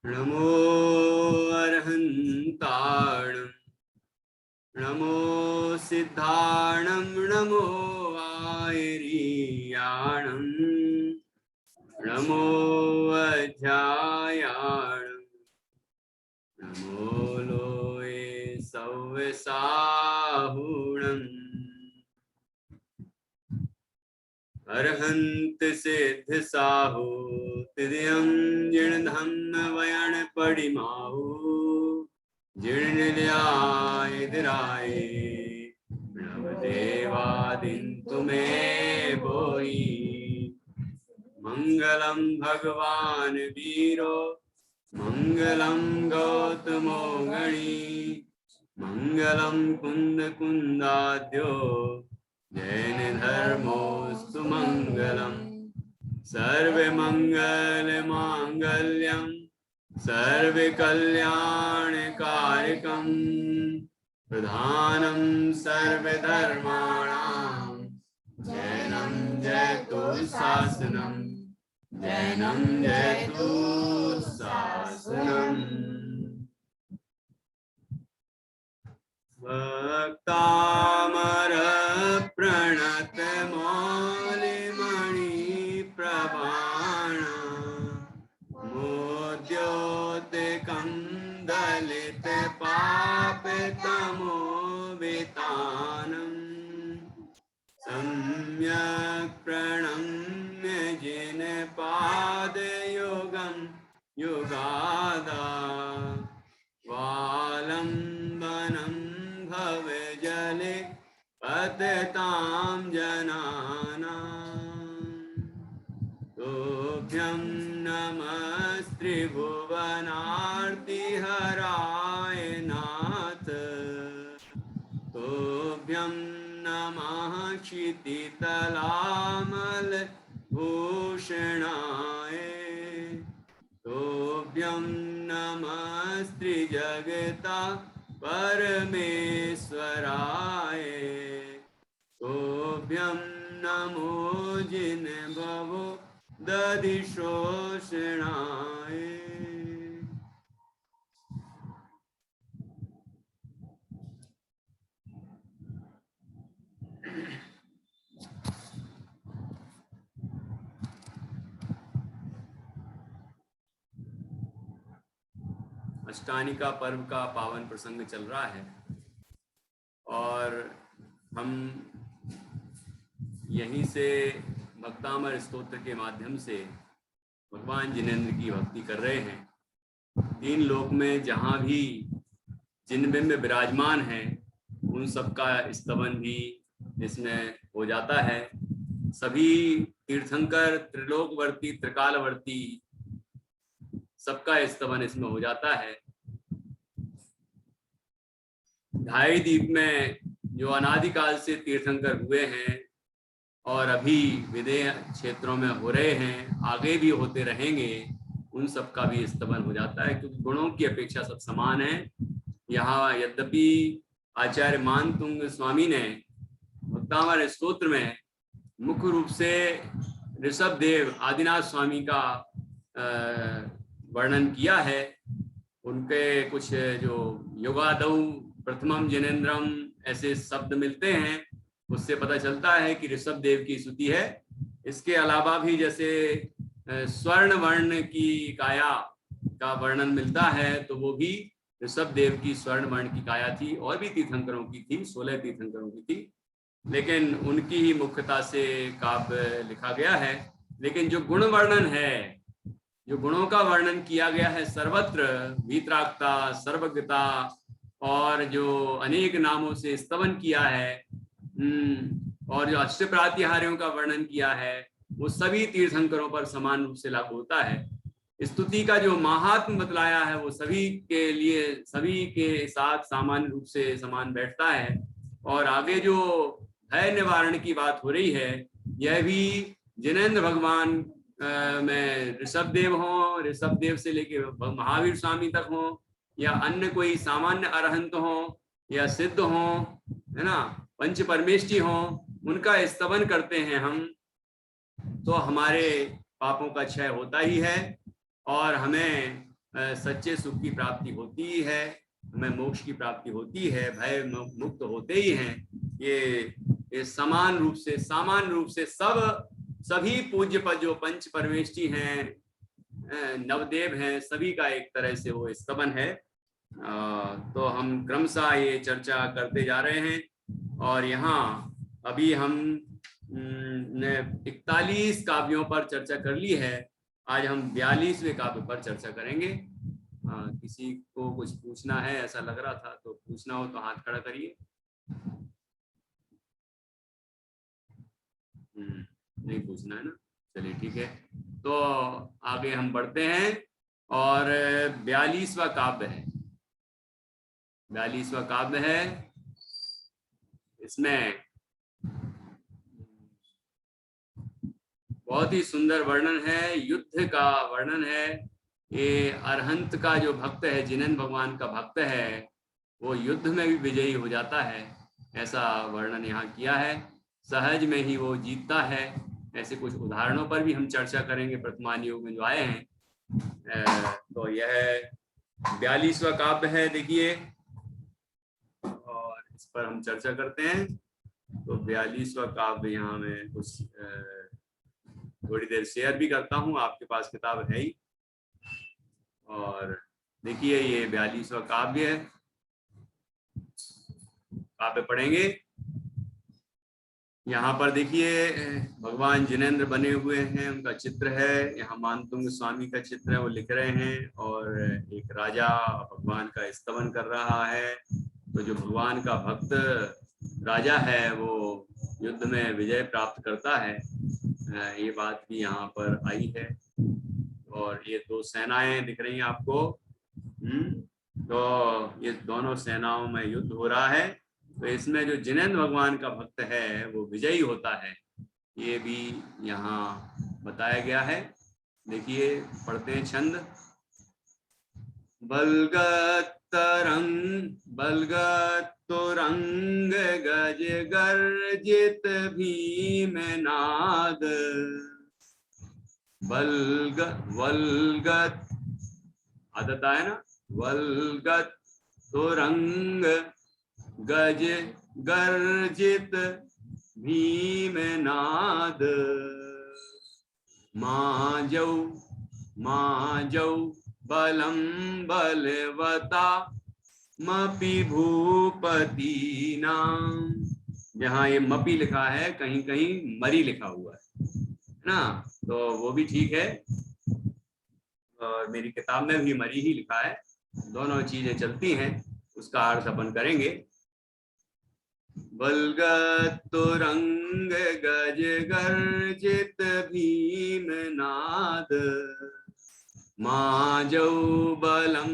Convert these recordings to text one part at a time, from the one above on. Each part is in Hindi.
नमो अर्हन्ताणं नमो सिद्धाणं नमो आयरीयाणं नमो अध्यायाणं नमो लोये सव्यसाहुणम् अर्हन्त सिद्ध साहु तिर्यं जिणधम्म वयण पडिमाहु जिणनिलयाय नवदेवादिन तुमे बोई मंगलम भगवान वीरो मंगलम गौतमो गणी मंगलम कुंद कुंदाद्यो जैन धर्मोस्तु मंगलम सर्वे मंगल मांगल्यम सर्वे कल्याण कारकम प्रधानम सर्वे धर्माणाम जैनम जयतु शासनम जैनम जयतु शासनम भक्तामर प्रणत मौलिमणि प्रभाण मोद्योतिकं दलित पापितमो वितानम् सम्यक् प्रणम्य जिन पादयोगं युगादा वालम्बनं भवजले पतितां जनानां तुभ्यं नमस्त्रिभुवनार्तिहराय नाथ तुभ्यं नमः क्षितितलामल भूषणाय तुभ्यं नमस्त्रिजगता परमेश्वराय तुभ्यं नमो जिन भवो दधिशोषणाय अष्टानिका पर्व का पावन प्रसंग चल रहा है और हम यहीं से भक्तामर स्तोत्र के माध्यम से भगवान जिनेंद्र की भक्ति कर रहे हैं। तीन लोक में जहाँ भी जिनबिंब विराजमान हैं उन सबका स्तवन भी इसमें हो जाता है। सभी तीर्थंकर त्रिलोकवर्ती त्रिकालवर्ती सबका स्तवन इसमें हो जाता है। ढाई द्वीप में जो अनादिकाल से तीर्थंकर हुए हैं और अभी विदेह क्षेत्रों में हो रहे हैं, आगे भी होते रहेंगे, उन सब का भी स्तवन हो जाता है, क्योंकि गुणों की अपेक्षा सब समान है। यहाँ यद्यपि आचार्य मानतुंग स्वामी ने भक्तामर स्तोत्र में मुख्य रूप से ऋषभ देव आदिनाथ स्वामी का वर्णन किया है। उनके कुछ जो योगादौ प्रथमम जिनेन्द्रम ऐसे शब्द मिलते हैं, उससे पता चलता है कि ऋषभ देव की स्तुति है। इसके अलावा भी जैसे स्वर्ण वर्ण की काया का वर्णन मिलता है, तो वो भी ऋषभ देव की स्वर्ण वर्ण की काया थी। और भी तीर्थंकरों की थी, 16 तीर्थंकरों की थी, लेकिन उनकी ही मुख्यता से काव्य लिखा गया है। लेकिन जो गुण वर्णन है, जो गुणों का वर्णन किया गया है सर्वत्र, वीतरागता, सर्वज्ञता और जो अनेक नामों से स्तवन किया है, और जो अष्ट प्रातिहार्यों का वर्णन किया है, वो सभी तीर्थंकरों पर समान रूप से लागू होता है। स्तुति का जो महात्म बतलाया है वो सभी के लिए, सभी के साथ सामान्य रूप से समान बैठता है। और आगे जो भय निवारण की बात हो रही है, यह भी जिनेंद्र भगवान में ऋषभ देव हो, ऋषभ देव से लेके महावीर स्वामी तक हो, या अन्य कोई सामान्य अरहंत हो या सिद्ध हो, है ना, पंच परमेष्ठी हो, उनका स्तवन करते हैं हम, तो हमारे पापों का क्षय होता ही है और हमें सच्चे सुख की प्राप्ति होती ही है, हमें मोक्ष की प्राप्ति होती है, भय मुक्त होते ही हैं। ये समान रूप से, सामान्य रूप से सभी पूज्य पद जो पंच परमेष्ठी हैं, नवदेव हैं, सभी का एक तरह से वो स्तवन है। तो हम क्रमशः ये चर्चा करते जा रहे हैं, और यहाँ अभी हम ने 41 काव्यों पर चर्चा कर ली है। आज हम 42वें काव्य पर चर्चा करेंगे। किसी को कुछ पूछना है ऐसा लग रहा था, तो पूछना हो तो हाथ खड़ा करिए। नहीं पूछना है ना, चलिए ठीक है। तो आगे हम बढ़ते हैं, और 42वां काव्य है। 42वां काव्य है, इसमें बहुत ही सुंदर वर्णन है, युद्ध का वर्णन है। ये अरहंत का जो भक्त है, जिनेंद्र भगवान का भक्त है, वो युद्ध में भी विजयी हो जाता है, ऐसा वर्णन यहाँ किया है। सहज में ही वो जीतता है। ऐसे कुछ उदाहरणों पर भी हम चर्चा करेंगे वर्तमान युग में जो आए हैं। तो यह 42वां काव्य है, देखिए, और इस पर हम चर्चा करते हैं। तो 42वां काव्य यहाँ में कुछ थोड़ी देर शेयर भी करता हूँ, आपके पास किताब है ही। और देखिए ये 42वां काव्य है, काव्य पढ़ेंगे। यहाँ पर देखिए भगवान जिनेंद्र बने हुए हैं, उनका चित्र है। यहाँ मानतुंग स्वामी का चित्र है, वो लिख रहे हैं, और एक राजा भगवान का स्तवन कर रहा है। तो जो भगवान का भक्त राजा है वो युद्ध में विजय प्राप्त करता है, ये बात भी यहाँ पर आई है। और ये दो सेनाएं दिख रही हैं आपको। तो ये दोनों सेनाओं में युद्ध हो रहा है। तो इसमें जो जिनेंद्र भगवान का भक्त है वो विजयी होता है, ये भी यहाँ बताया गया है। देखिए पढ़ते हैं छंद। बलगत तुरंग गज गर्जित भीम नाद। वलगत आदत है ना, वलगत तुरंग गज गर्जित भीम नाद। माजौ बलम बलवता मपि भूपति नाम। जहाँ ये मपी लिखा है, कहीं कहीं मरी लिखा हुआ है ना, तो वो भी ठीक है। और मेरी किताब में भी मरी ही लिखा है, दोनों चीजें चलती हैं, उसका अर्थ अपन करेंगे। बलगत तुरंग गज गर्जित भीम नाद। माजौ बलम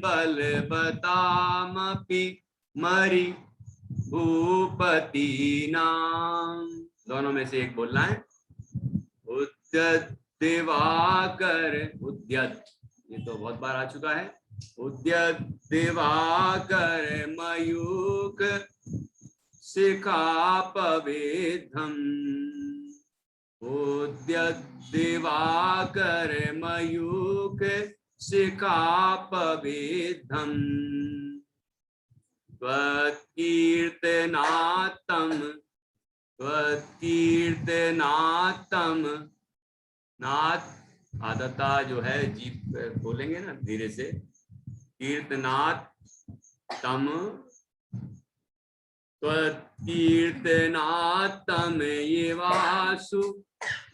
बलवतामपि मरि भूपति नाम। दोनों में से एक बोलना है। उद्यत दिवाकर, उद्यत ये तो बहुत बार आ चुका है। उद्यत दिवाकर मयूख शिखा पवेधम। उद्यत दिवाकर मयूख शिखा पवेधम। त्वत्कीर्तनात्म नाथ आदता जो है जीप बोलेंगे ना धीरे से। कीर्तनात् तम, त्वत्कीर्तनात्म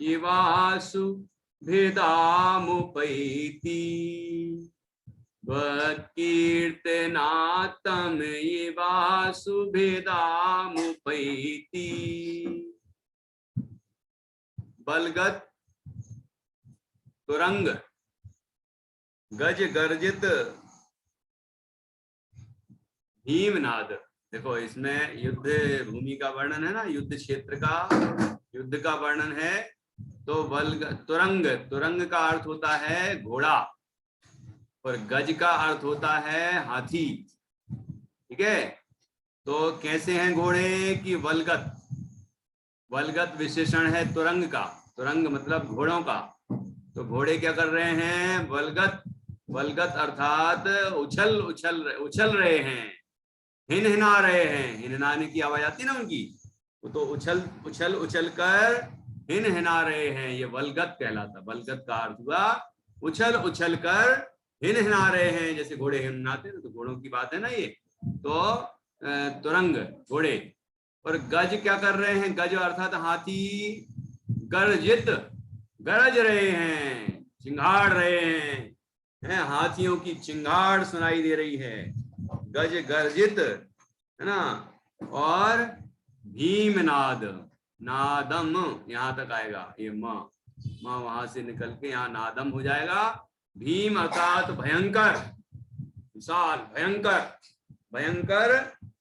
येवासु भेदामुपैति। त्वत्कीर्तनात्म येवासु भेदामुपैति। बलगत तुरंग गज गर्जित भीमनाद। देखो इसमें युद्ध भूमि का वर्णन है ना, युद्ध क्षेत्र का, युद्ध का वर्णन है। तो तुरंग, तुरंग का अर्थ होता है घोड़ा, और गज का अर्थ होता है हाथी। ठीक है, तो कैसे हैं घोड़े की वलगत, वलगत विशेषण है तुरंग का। तुरंग मतलब घोड़ों का। तो घोड़े क्या कर रहे हैं, वलगत, बलगत अर्थात उछल उछल उछल रहे हैं, हिनहिना रहे हैं। हिनहिनाने की आवाज आती है ना उनकी, तो उछल उछल उछल कर हिनहिना रहे हैं, ये बलगत कहलाता। बलगत का अर्थ हुआ उछल उछल कर हिनहिना रहे हैं, जैसे घोड़े हिनहिनाते हैं, तो घोड़ों की बात है ना ये। तो तुरंग घोड़े। और गज क्या कर रहे हैं? गज अर्थात हाथी गर्जित, गरज रहे हैं, चिंगाड़ रहे हैं, हाथियों की चिंगाड़ सुनाई दे रही है। गज गर्जित है ना। और भीमनाद, नादम यहां तक आएगा, ये माँ वहां से निकल के यहाँ नादम हो जाएगा। भीम अर्थात भयंकर, विशाल, भयंकर, भयंकर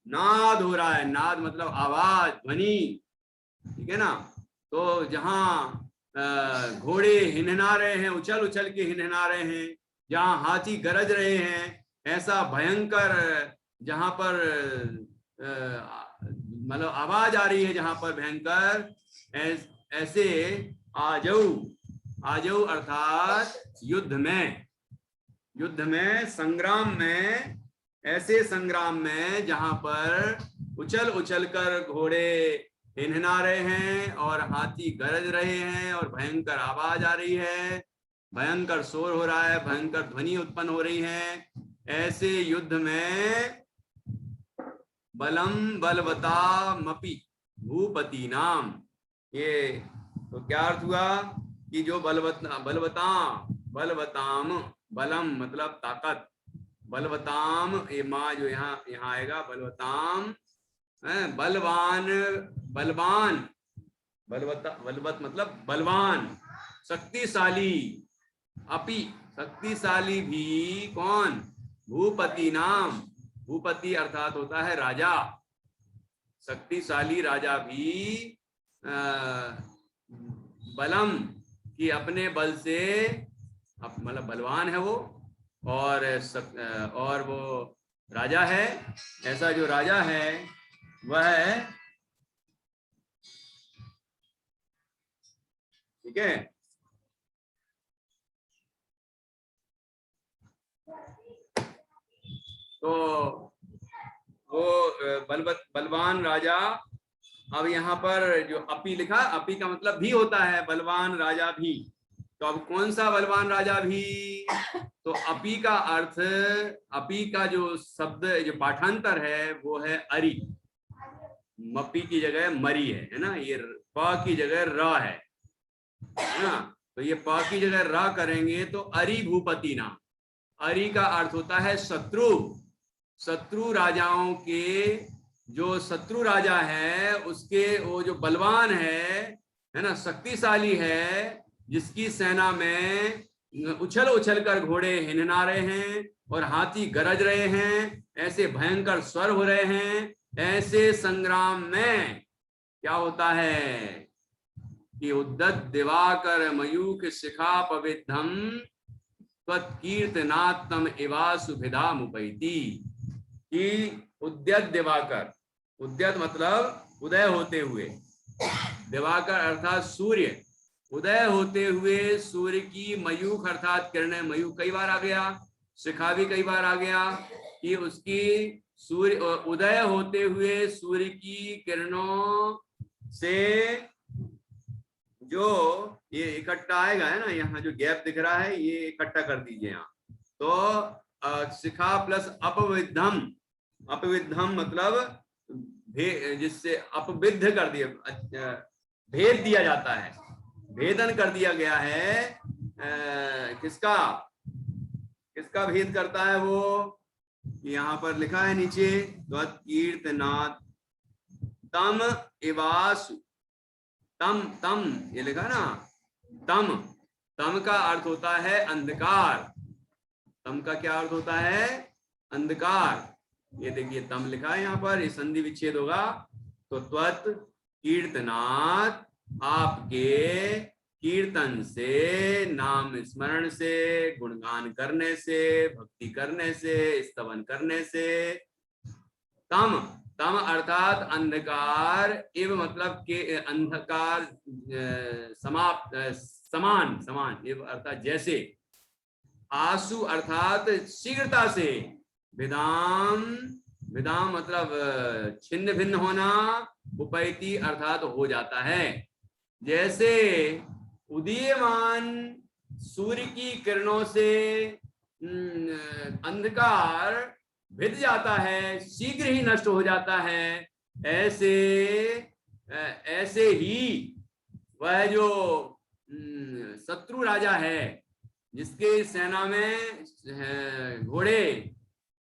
नाद हो रहा है। नाद मतलब आवाज, ध्वनि, ठीक है ना। तो जहां घोड़े हिनहिना रहे हैं, उछल उछल के हिनहिना रहे हैं, जहां हाथी गरज रहे हैं, ऐसा भयंकर जहां पर मतलब आवाज आ रही है, जहां पर भयंकर, ऐसे आजऊ, आजऊ अर्थात युद्ध में, युद्ध में, संग्राम में, ऐसे संग्राम में जहां पर उछल उछल कर घोड़े हिनहिना रहे हैं और हाथी गरज रहे हैं और भयंकर आवाज आ रही है, भयंकर शोर हो रहा है, भयंकर ध्वनि उत्पन्न हो रही है, ऐसे युद्ध में बलम बलवता मपि भूपति नाम। ये तो क्या अर्थ हुआ कि जो बलवताम, बलम मतलब ताकत, बलवताम, ये माँ जो यहाँ आएगा, बलवताम, बलवान, बलवान, बलवत मतलब बलवान, शक्तिशाली, अपि शक्तिशाली भी, कौन? भूपति नाम। भूपति अर्थात होता है राजा, शक्तिशाली राजा भी बलम कि अपने बल से, मतलब बलवान है वो, और वो राजा है। ऐसा जो राजा है वह, ठीक है, तो वो बलवान राजा। अब यहाँ पर जो अपी लिखा, अपी का मतलब भी होता है, बलवान राजा भी। तो अब कौन सा बलवान राजा भी? तो अपी का अर्थ, अपी का जो शब्द, जो पाठांतर है वो है अरि। मपी की जगह मरी है ना, ये प की जगह र है ना। तो ये प की जगह र करेंगे तो अरि भूपति नाम। अरि का अर्थ होता है शत्रु, शत्रु राजाओं के, जो शत्रु राजा है उसके, वो जो बलवान है ना, शक्तिशाली है, जिसकी सेना में उछल उछल कर घोड़े हिनहिना रहे हैं और हाथी गरज रहे हैं, ऐसे भयंकर स्वर हो रहे हैं, ऐसे संग्राम में क्या होता है कि उद्दत दिवाकर मयूख शिखा पविद्धम त्वत्कीर्तनात्म इवासुभिधा मुपैति। कि उद्यत दिवाकर, उद्यत मतलब उदय होते हुए, दिवाकर अर्थात सूर्य, उदय होते हुए सूर्य की मयूख अर्थात किरणें, मयूख कई बार आ गया, शिखा भी कई बार आ गया, कि उसकी सूर्य उदय होते हुए सूर्य की किरणों से जो ये इकट्ठा आएगा है ना, यहाँ जो गैप दिख रहा है ये इकट्ठा कर दीजिए यहाँ। तो शिखा प्लस अपविद्धम, अपविद्धम मतलब जिससे अपविद्ध कर दिया, भेद दिया जाता है, भेदन कर दिया गया है। किसका, किसका भेद करता है वो? यहाँ पर लिखा है नीचे, कीर्तनात् तम इवासु, तम, तम ये लिखा ना, तम, तम का अर्थ होता है अंधकार। तम का क्या अर्थ होता है? अंधकार। ये देखिए तम लिखा है यहाँ पर, ये संधि विच्छेद होगा। तो त्वत् कीर्तनात्, आपके कीर्तन से, नाम स्मरण से, गुणगान करने से, भक्ति करने से, स्तवन करने से, तम, तम अर्थात अंधकार, एव मतलब के अंधकार समाप्त, समान, समान एव अर्थात जैसे, आशु अर्थात शीघ्रता से, विदाम, विदाम मतलब छिन्न भिन्न होना, उपैति अर्थात हो जाता है। जैसे उदीयमान सूर्य की किरणों से अंधकार भिद जाता है, शीघ्र ही नष्ट हो जाता है, ऐसे ही वह जो शत्रु राजा है, जिसके सेना में घोड़े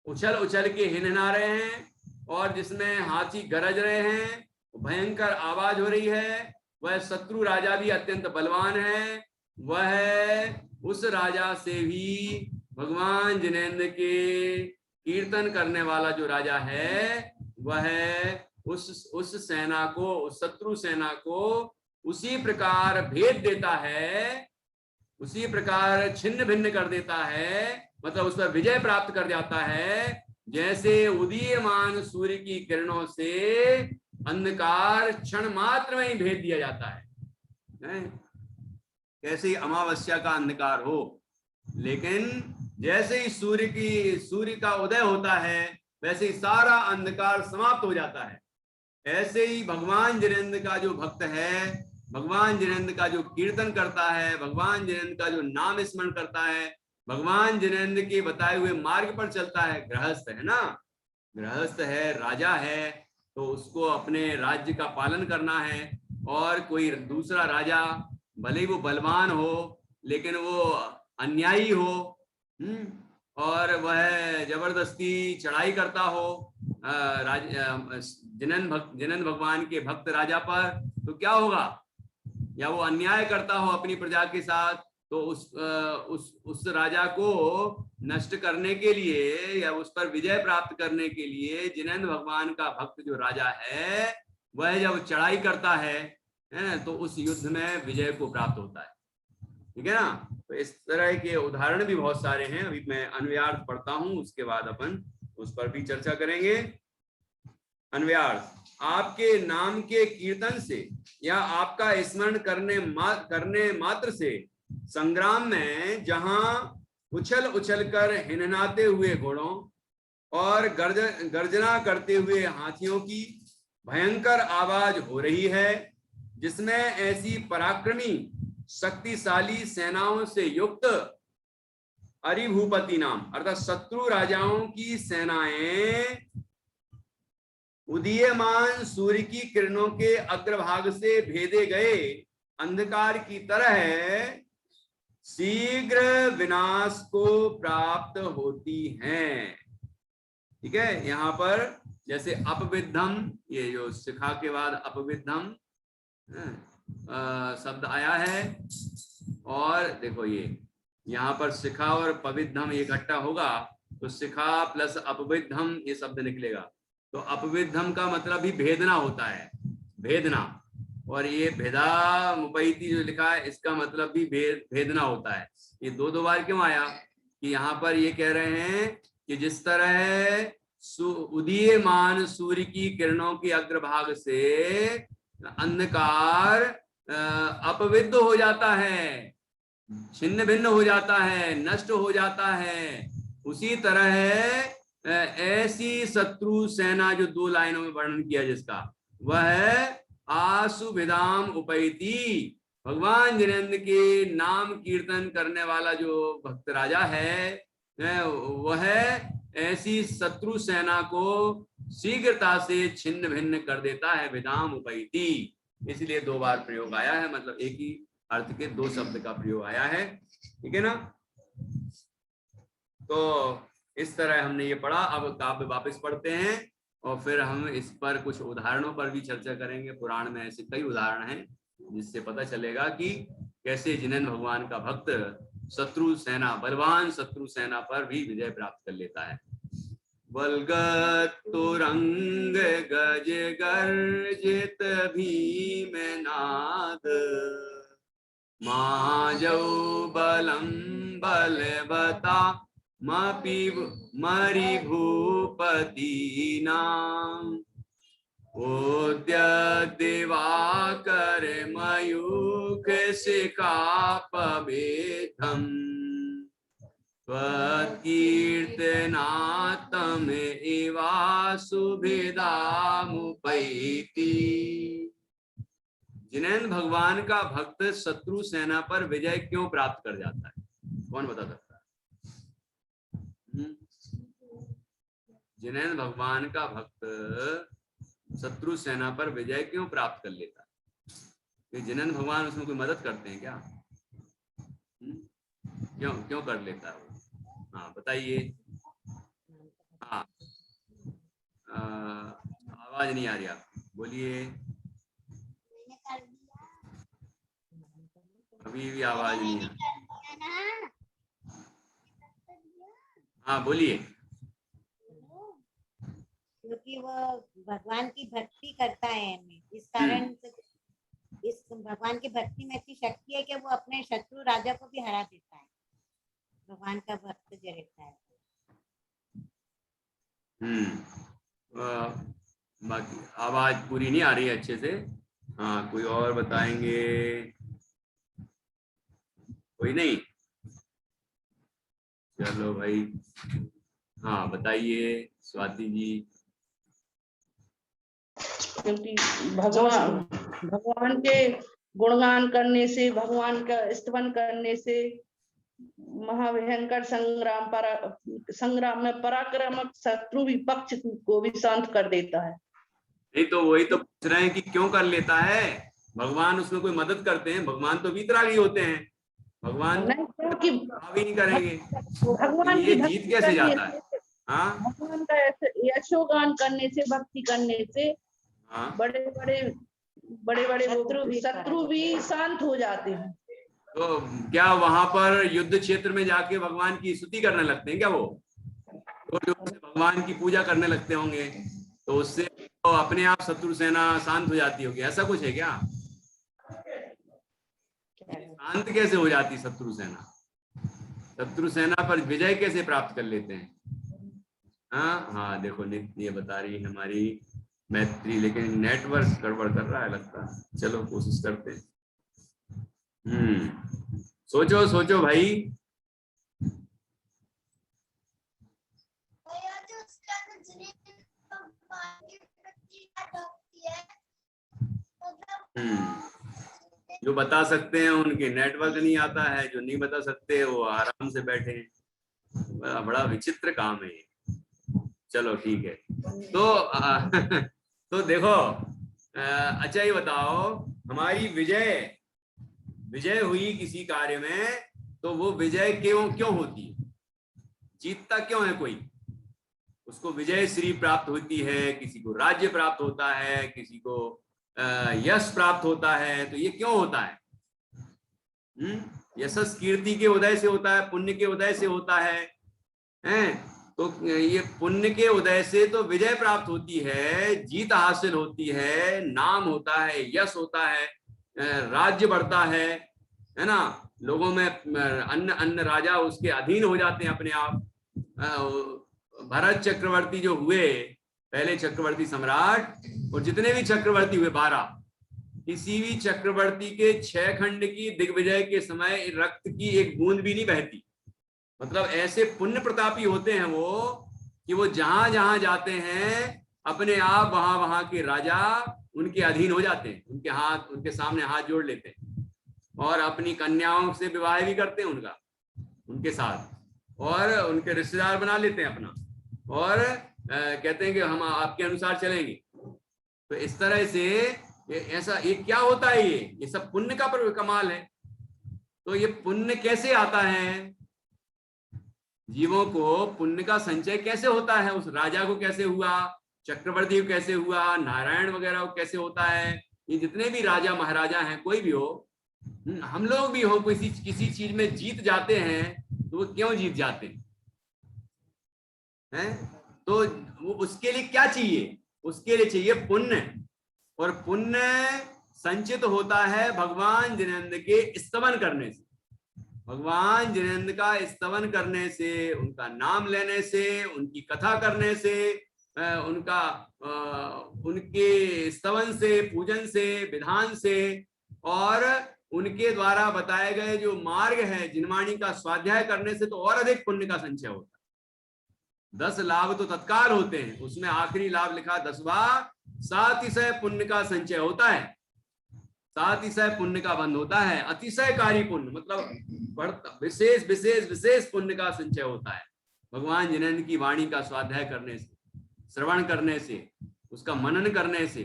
उछल उछल के हिनहिना रहे हैं और जिसमें हाथी गरज रहे हैं, भयंकर आवाज हो रही है, वह शत्रु राजा भी अत्यंत बलवान है। वह उस राजा से भी भगवान जिनेंद्र के कीर्तन करने वाला जो राजा है, वह उस सेना को, उस शत्रु सेना को उसी प्रकार भेद देता है, उसी प्रकार छिन्न भिन्न कर देता है, मतलब उस पर विजय प्राप्त कर जाता है, जैसे उदीयमान सूर्य की किरणों से अंधकार क्षण मात्र में ही भेद दिया जाता है। कैसे अमावस्या का अंधकार हो, लेकिन जैसे ही सूर्य का उदय होता है, वैसे ही सारा अंधकार समाप्त हो जाता है। ऐसे ही भगवान जिनेंद्र का जो भक्त है, भगवान जिनेंद्र का जो कीर्तन करता है, भगवान जिनेंद्र का जो नाम स्मरण करता है, भगवान जिनेंद्र के बताए हुए मार्ग पर चलता है, गृहस्थ है ना, गृहस्थ है, राजा है, तो उसको अपने राज्य का पालन करना है। और कोई दूसरा राजा भले ही वो बलवान हो, लेकिन वो अन्यायी हो, और वह जबरदस्ती चढ़ाई करता हो जिनेंद्र भगवान के भक्त राजा पर, तो क्या होगा? या वो अन्याय करता हो अपनी प्रजा के साथ, तो उस राजा को नष्ट करने के लिए या उस पर विजय प्राप्त करने के लिए जिनेंद्र भगवान का भक्त जो राजा है, वह जब चढ़ाई करता है, तो उस युद्ध में विजय को प्राप्त होता है। ठीक है ना? तो इस तरह के उदाहरण भी बहुत सारे हैं। अभी मैं अन्वयार्थ पढ़ता हूं, उसके बाद अपन उस पर भी चर्चा करेंगे। अन्वयार्थ: आपके नाम के कीर्तन से या आपका स्मरण करने मात्र से संग्राम में जहां उछल उछल कर हिनहिनाते हुए घोड़ों और गर्जना करते हुए हाथियों की भयंकर आवाज हो रही है, जिसमें ऐसी पराक्रमी शक्तिशाली सेनाओं से युक्त अरिभूपति नाम अर्थात शत्रु राजाओं की सेनाएं उदीयमान सूर्य की किरणों के अग्रभाग से भेदे गए अंधकार की तरह शीघ्र विनाश को प्राप्त होती हैं। ठीक है, यहाँ पर जैसे अपविद्धम, ये जो शिखा के बाद अपविद्धम शब्द आया है, और देखो ये यहाँ पर शिखा और पविद्धम इकट्ठा होगा तो शिखा प्लस अपविद्धम ये शब्द निकलेगा। तो अपविद्धम का मतलब भी भेदना होता है, भेदना, और ये भेदा मुपैति जो लिखा है इसका मतलब भी भेदना होता है। ये दो बार क्यों आया? कि यहाँ पर ये कह रहे हैं कि जिस तरह उदीयमान सूर्य की किरणों के अग्रभाग से अंधकार अपविद्ध हो जाता है, छिन्न भिन्न हो जाता है, नष्ट हो जाता है, उसी तरह ऐसी शत्रु सेना जो दो लाइनों में वर्णन किया जिसका, वह आसुभिदाम उपैति, भगवान जिनेंद्र के नाम कीर्तन करने वाला जो भक्त राजा है, वह ऐसी शत्रु सेना को शीघ्रता से छिन्न भिन्न कर देता है, विदाम उपैति। इसलिए दो बार प्रयोग आया है, मतलब एक ही अर्थ के दो शब्द का प्रयोग आया है। ठीक है ना? तो इस तरह हमने ये पढ़ा। अब काव्य वापस पढ़ते हैं और फिर हम इस पर कुछ उदाहरणों पर भी चर्चा करेंगे। पुराण में ऐसे कई उदाहरण हैं जिससे पता चलेगा कि कैसे जिनेंद्र भगवान का भक्त शत्रु सेना, बलवान शत्रु सेना पर भी विजय प्राप्त कर लेता है। बलगत तुरंग गज गर्जित भीम नाद, माजौ बलम बलवता मरि भूपति नाम, उद्य दिवाकर मयूख शिखा पवित्रम, त्वत्कीर्तनात्तम एवा सुभिदामुपैति। जिनेंद्र भगवान का भक्त शत्रु सेना पर विजय क्यों प्राप्त कर जाता है? कौन बता सकता है? जिनेंद्र भगवान का भक्त शत्रु सेना पर विजय क्यों प्राप्त कर लेता है? कि जिनेंद्र भगवान उसमें कोई मदद करते हैं क्या? क्यों क्यों कर लेता है? हाँ बताइए। हाँ आवाज नहीं आ रही, आप बोलिए। अभी भी आवाज नहीं है। हाँ बोलिए। क्योंकि वो भगवान की भक्ति करता है, इस कारण इस भगवान की भक्ति में इतनी शक्ति है कि वो अपने शत्रु राजा को भी हरा देता है, भगवान का भक्त जो रहता है। बाकी आवाज पूरी नहीं आ रही है अच्छे से। हाँ कोई और बताएंगे? कोई नहीं? चलो भाई, हाँ बताइए स्वाति जी। क्योंकि भगवान के गुणगान करने से, भगवान का स्तवन करने से महाभयंकर संग्राम में पराक्रमक शत्रु विपक्ष को भी शांत कर देता है। नहीं तो वही तो पूछ रहे हैं कि क्यों कर लेता है? भगवान उसमें कोई मदद करते हैं? भगवान तो वीतरागी होते हैं, भगवान नहीं क्योंकि भी नहीं करेंगे। भगवान ये जीत कैसे जाता है? हाँ भगवान का यशोगान करने से, भक्ति करने से हाँ बड़े बड़े शत्रु भी शांत हो जाते हैं। तो क्या वहां पर युद्ध क्षेत्र में जाके भगवान की स्तुति करने लगते हैं क्या? वो तो भगवान की पूजा करने लगते होंगे, तो उससे तो अपने आप शत्रु सेना शांत हो जाती होगी, ऐसा कुछ है क्या? शांत कैसे हो जाती शत्रु सेना? शत्रु सेना पर विजय कैसे प्राप्त कर लेते हैं? हाँ देखो नित्य ये बता रही है हमारी मैत्री, लेकिन नेटवर्क गड़बड़ कर रहा है लगता है। चलो कोशिश करते हैं। सोचो सोचो भाई। जो बता सकते हैं उनके नेटवर्क नहीं आता है, जो नहीं बता सकते वो आराम से बैठे हैं। बड़ा विचित्र काम है ये। चलो ठीक है। तो देखो, अच्छा ये बताओ, हमारी विजय हुई किसी कार्य में, तो वो विजय क्यों होती है? जीतता क्यों है कोई? उसको विजय श्री प्राप्त होती है, किसी को राज्य प्राप्त होता है, किसी को यश प्राप्त होता है, तो ये क्यों होता है? यशस कीर्ति के उदय से होता है, पुण्य के उदय से होता है, तो ये पुण्य के उदय से तो विजय प्राप्त होती है, जीत हासिल होती है, नाम होता है, यश होता है, राज्य बढ़ता है ना? लोगों में अन्य राजा उसके अधीन हो जाते हैं अपने आप। भरत चक्रवर्ती जो हुए, पहले चक्रवर्ती सम्राट, और जितने भी चक्रवर्ती हुए 12, किसी भी चक्रवर्ती के 6 खंड की दिग्विजय के समय रक्त की एक बूंद भी नहीं बहती। मतलब ऐसे पुण्य प्रतापी होते हैं वो, कि वो जहां जहां जाते हैं अपने आप वहां के राजा उनके अधीन हो जाते हैं, उनके सामने हाथ जोड़ लेते हैं, और अपनी कन्याओं से विवाह भी करते हैं उनके साथ, और उनके रिश्तेदार बना लेते हैं अपना, और कहते हैं कि हम आपके अनुसार चलेंगे। तो इस तरह से ऐसा ये क्या होता है? ये सब पुण्य का कमाल है। तो ये पुण्य कैसे आता है? जीवों को पुण्य का संचय कैसे होता है? उस राजा को कैसे हुआ, चक्रवर्ती को कैसे हुआ, नारायण वगैरह को कैसे होता है? ये जितने भी राजा महाराजा हैं, कोई भी हो, हम लोग भी हो, किसी चीज में जीत जाते हैं, तो वो क्यों जीत जाते हैं? तो वो उसके लिए क्या चाहिए? उसके लिए चाहिए पुण्य, और पुण्य संचित होता है भगवान जिनेंद्र के स्तवन करने से। भगवान जिनेंद्र का स्तवन करने से, उनका नाम लेने से, उनकी कथा करने से, उनके स्तवन से, पूजन से, विधान से, और उनके द्वारा बताए गए जो मार्ग है जिनवाणी का स्वाध्याय करने से तो और अधिक पुण्य का संचय होता है। 10 लाभ तो तत्काल होते हैं, उसमें आखिरी लाभ लिखा 10वां, सातिशय पुण्य का संचय होता है, सातिशय पुण्य का बंध होता है। अतिशयकारी पुण्य मतलब विशेष विशेष विशेष पुण्य का संचय होता है भगवान जिनेंद्र की वाणी का स्वाध्याय करने से, श्रवण करने से, उसका मनन करने से,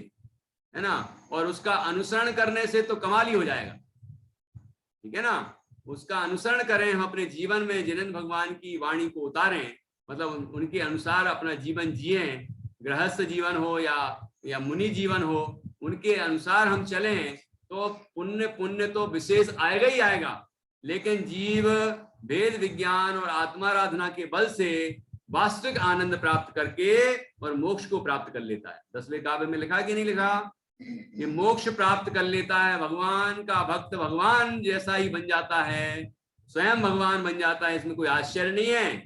है ना, और उसका अनुसरण करने से तो कमाल ही हो जाएगा। ठीक है ना, उसका अनुसरण करें हम अपने जीवन में, जिनेंद्र भगवान की वाणी को उतारें, मतलब उनके अनुसार अपना जीवन जिए, गृहस्थ जीवन हो या मुनि जीवन हो, उनके अनुसार हम चलें तो पुण्य तो विशेष आएगा ही आएगा। लेकिन जीव वेद विज्ञान और आत्माराधना के बल से वास्तविक आनंद प्राप्त करके और मोक्ष को प्राप्त कर लेता है। 10वें काव्य में लिखा कि नहीं लिखा, ये मोक्ष प्राप्त कर लेता है, भगवान का भक्त भगवान जैसा ही बन जाता है, स्वयं भगवान बन जाता है, इसमें कोई आश्चर्य नहीं है।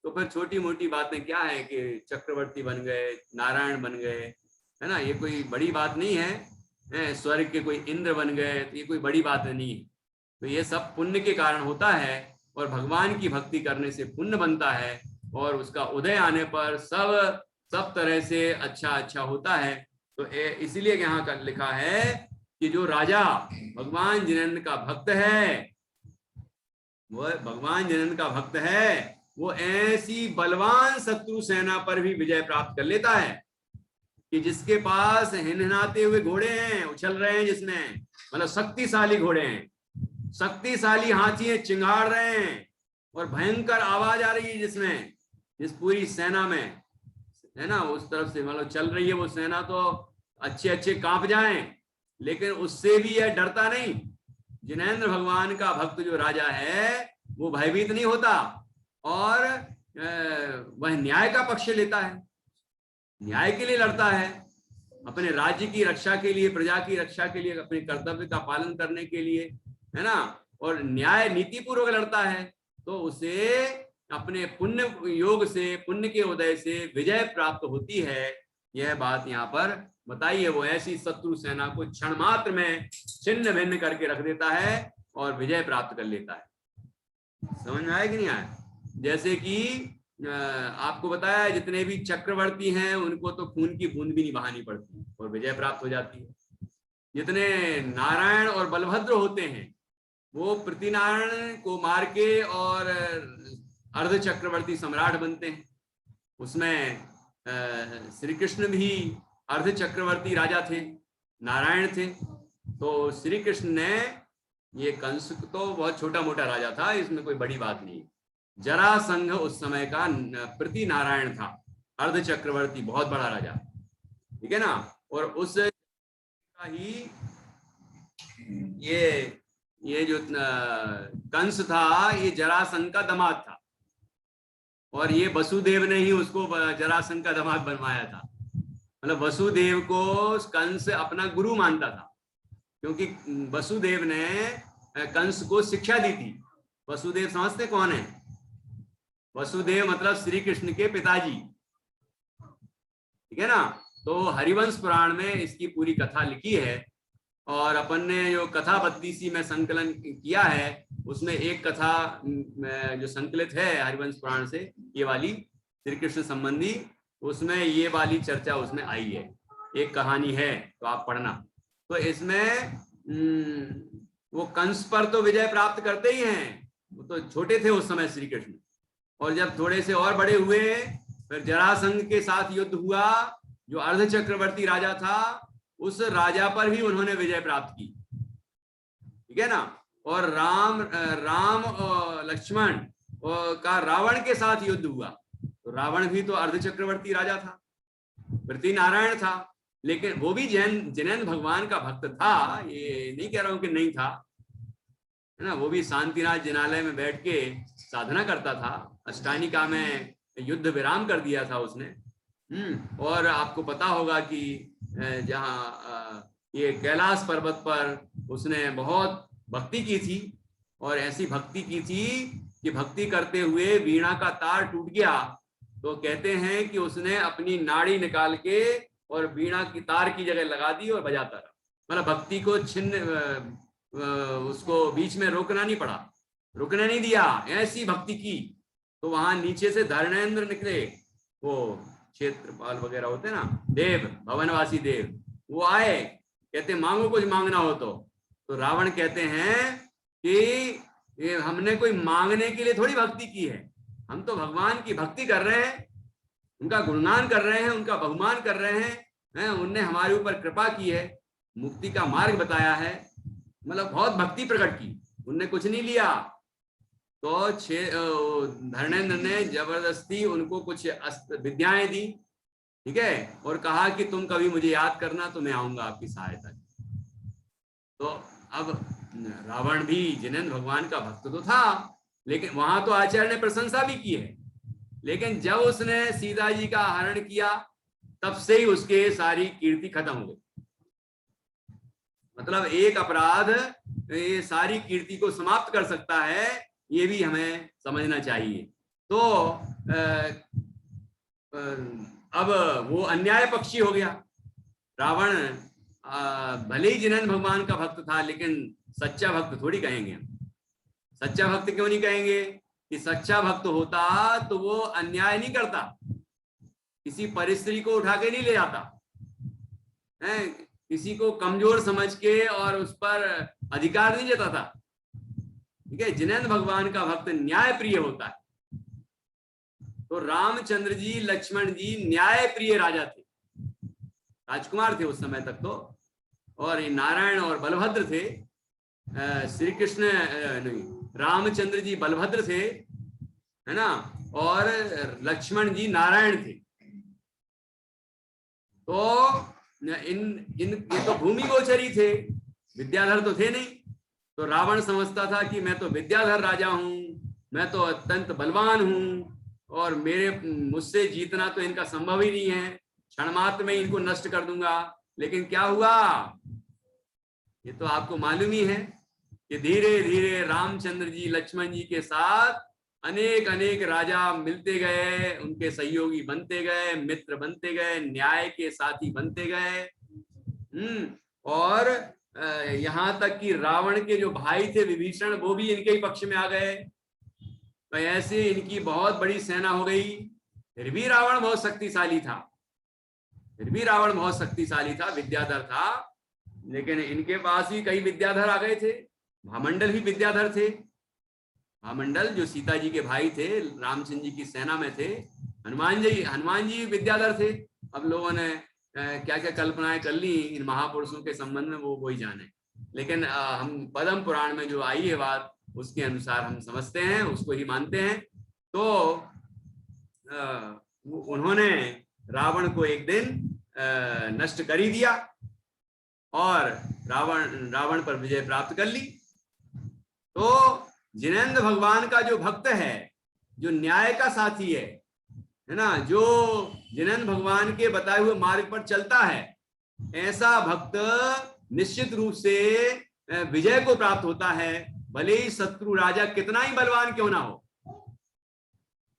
तो फिर छोटी मोटी बातें क्या है कि चक्रवर्ती बन गए, नारायण बन गए, है ना, ये कोई बड़ी बात नहीं है। स्वर्ग के कोई इंद्र बन गए, तो ये कोई बड़ी बात नहीं है। तो ये सब पुण्य के कारण होता है, और भगवान की भक्ति करने से पुण्य बनता है, और उसका उदय आने पर सब तरह से अच्छा होता है। तो इसीलिए यहाँ का लिखा है कि जो राजा भगवान जिनेंद्र का भक्त है, वो भगवान जिनेंद्र का भक्त है, वो ऐसी बलवान शत्रु सेना पर भी विजय प्राप्त कर लेता है कि जिसके पास हिनहिनाते हुए घोड़े हैं, उछल रहे हैं, जिसमें मतलब शक्तिशाली घोड़े हैं, शक्तिशाली हाथी हैं, चिंगाड़ रहे हैं, और भयंकर आवाज आ रही है जिसमें, जिस पूरी सेना में, है ना, उस तरफ से मतलब चल रही है वो सेना, तो अच्छे कांप जाएं, लेकिन उससे भी यह डरता नहीं। जिनेंद्र भगवान का भक्त जो राजा है वो भयभीत नहीं होता, और वह न्याय का पक्ष लेता है, न्याय के लिए लड़ता है, अपने राज्य की रक्षा के लिए, प्रजा की रक्षा के लिए, अपने कर्तव्य का पालन करने के लिए, है ना, और न्याय नीति पूर्वक लड़ता है। तो उसे अपने पुण्य योग से, पुण्य के उदय से विजय प्राप्त होती है। यह बात यहाँ पर बताइए। वो ऐसी शत्रु सेना को क्षण मात्र में छिन्न भिन्न करके रख देता है और विजय प्राप्त कर लेता है। समझ में आया कि नहीं आया? जैसे कि आपको बताया, जितने भी चक्रवर्ती हैं उनको तो खून की बूंद भी नहीं बहानी पड़ती और विजय प्राप्त हो जाती है। जितने नारायण और बलभद्र होते हैं वो पृथ्वीनारायण को मार के और अर्ध चक्रवर्ती सम्राट बनते हैं। उसमें श्री कृष्ण भी अर्ध चक्रवर्ती राजा थे, नारायण थे। तो श्री कृष्ण ने, ये कंस तो बहुत छोटा मोटा राजा था, इसमें कोई बड़ी बात नहीं। जरासंघ उस समय का पृथ्वी नारायण था, अर्ध चक्रवर्ती, बहुत बड़ा राजा, ठीक है ना। और उस ही ये जो कंस था, ये जरासंघ का दामाद था, और ये वसुदेव ने ही उसको जरासंघ का दामाद बनवाया था। मतलब वसुदेव को कंस अपना गुरु मानता था, क्योंकि वसुदेव ने कंस को शिक्षा दी थी। वसुदेव समझते कौन है? वसुदेव मतलब श्री कृष्ण के पिताजी, ठीक है ना। तो हरिवंश पुराण में इसकी पूरी कथा लिखी है, और अपन ने जो कथा 32 में संकलन किया है, उसमें एक कथा जो संकलित है हरिवंश पुराण से, ये वाली श्री कृष्ण संबंधी, उसमें ये वाली चर्चा उसमें आई है। एक कहानी है, तो आप पढ़ना। तो इसमें वो कंस पर तो विजय प्राप्त करते ही हैं, वो तो छोटे थे उस समय श्री कृष्ण, और जब थोड़े से और बड़े हुए, फिर जरासंघ के साथ युद्ध हुआ, जो अर्ध चक्रवर्ती राजा था, उस राजा पर भी उन्होंने विजय प्राप्त की, ठीक है ना। और राम और लक्ष्मण का रावण के साथ युद्ध हुआ, तो रावण भी तो अर्ध चक्रवर्ती राजा था, पृथ्वी नारायण था, लेकिन वो भी जिनेंद्र भगवान का भक्त था, ये नहीं कह रहा हूं कि नहीं था, है ना। वो भी शांतिनाथ जिनालय में बैठ के साधना करता था, अष्टानिका में युद्ध विराम कर दिया था उसने। और आपको पता होगा कि जहाँ ये कैलाश पर्वत पर उसने बहुत भक्ति की थी, और ऐसी भक्ति की थी कि भक्ति करते हुए वीणा का तार टूट गया, तो कहते हैं कि उसने अपनी नाड़ी निकाल के और वीणा की तार की जगह लगा दी और बजाता रहा। मतलब भक्ति को उसको बीच में रोकना नहीं पड़ा, रुकने नहीं दिया, ऐसी भक्ति की। तो वहां नीचे से धर्मेंद्र निकले, वो क्षेत्रपाल वगैरह होते ना, देव, भवनवासी देव, वो आए, कहते मांगो कुछ मांगना हो तो रावण कहते हैं कि ये हमने कोई मांगने के लिए थोड़ी भक्ति की है, हम तो भगवान की भक्ति कर रहे हैं, उनका गुणगान कर रहे हैं, उनका बहुमान कर रहे हैं, उनने हमारे ऊपर कृपा की है, मुक्ति का मार्ग बताया है, मतलब बहुत भक्ति प्रकट की, उनने कुछ नहीं लिया। तो धर्मेंद्र ने जबरदस्ती उनको कुछ विद्याएं दी, ठीक है, और कहा कि तुम कभी मुझे याद करना तो मैं आऊंगा आपकी सहायता। तो अब रावण भी जिनेंद्र भगवान का भक्त तो था, लेकिन वहां तो आचार्य ने प्रशंसा भी की है, लेकिन जब उसने सीता जी का हरण किया तब से ही उसके सारी कीर्ति खत्म हो गई। मतलब एक अपराध ये सारी कीर्ति को समाप्त कर सकता है, ये भी हमें समझना चाहिए। तो अब वो अन्याय पक्षी हो गया। रावण भले ही जिनेंद्र भगवान का भक्त था, लेकिन सच्चा भक्त थोड़ी कहेंगे हम। सच्चा भक्त क्यों नहीं कहेंगे? कि सच्चा भक्त होता तो वो अन्याय नहीं करता, किसी परिस्थिति को उठा के नहीं ले जाता है, किसी को कमजोर समझ के और उस पर अधिकार नहीं जताता, ठीक है। जिनेंद्र भगवान का भक्त न्याय प्रिय होता है। तो रामचंद्र जी, लक्ष्मण जी न्याय प्रिय राजा थे, राजकुमार थे उस समय तक तो, और ये नारायण और बलभद्र थे। श्री कृष्ण नहीं, रामचंद्र जी बलभद्र थे, है ना, और लक्ष्मण जी नारायण थे। तो ये तो भूमि गोचरी थे, विद्याधर तो थे नहीं। तो रावण समझता था कि मैं तो विद्याधर राजा हूं, मैं तो अत्यंत बलवान हूं, और मुझसे जीतना तो इनका संभव ही नहीं है, क्षण मात्र में इनको नष्ट कर दूंगा। लेकिन क्या हुआ, ये तो आपको मालूम ही है कि धीरे धीरे रामचंद्र जी लक्ष्मण जी के साथ अनेक अनेक राजा मिलते गए, उनके सहयोगी बनते गए, मित्र बनते गए, न्याय के साथी बनते गए। और यहां तक कि रावण के जो भाई थे विभीषण, वो भी इनके ही पक्ष में आ गए। तो ऐसे इनकी बहुत बड़ी सेना हो गई। फिर भी रावण बहुत शक्तिशाली था, विद्याधर था, लेकिन इनके पास भी कई विद्याधर आ गए थे। भामंडल भी विद्याधर थे। भामंडल जो सीता जी के भाई थे, रामचंद्र जी की सेना में थे। हनुमान जी विद्याधर थे। अब लोगों ने क्या क्या कल्पनाएं कर ली इन महापुरुषों के संबंध में, वो ही जाने। लेकिन हम पद्म पुराण में जो आई है बात, उसके अनुसार हम समझते हैं, उसको ही मानते हैं। तो उन्होंने रावण को एक दिन नष्ट कर ही दिया और रावण पर विजय प्राप्त कर ली। तो जिनेंद्र भगवान का जो भक्त है, जो न्याय का साथी है ना, जो जिनेंद्र भगवान के बताए हुए मार्ग पर चलता है, ऐसा भक्त निश्चित रूप से विजय को प्राप्त होता है, भले ही शत्रु राजा कितना ही बलवान क्यों ना हो।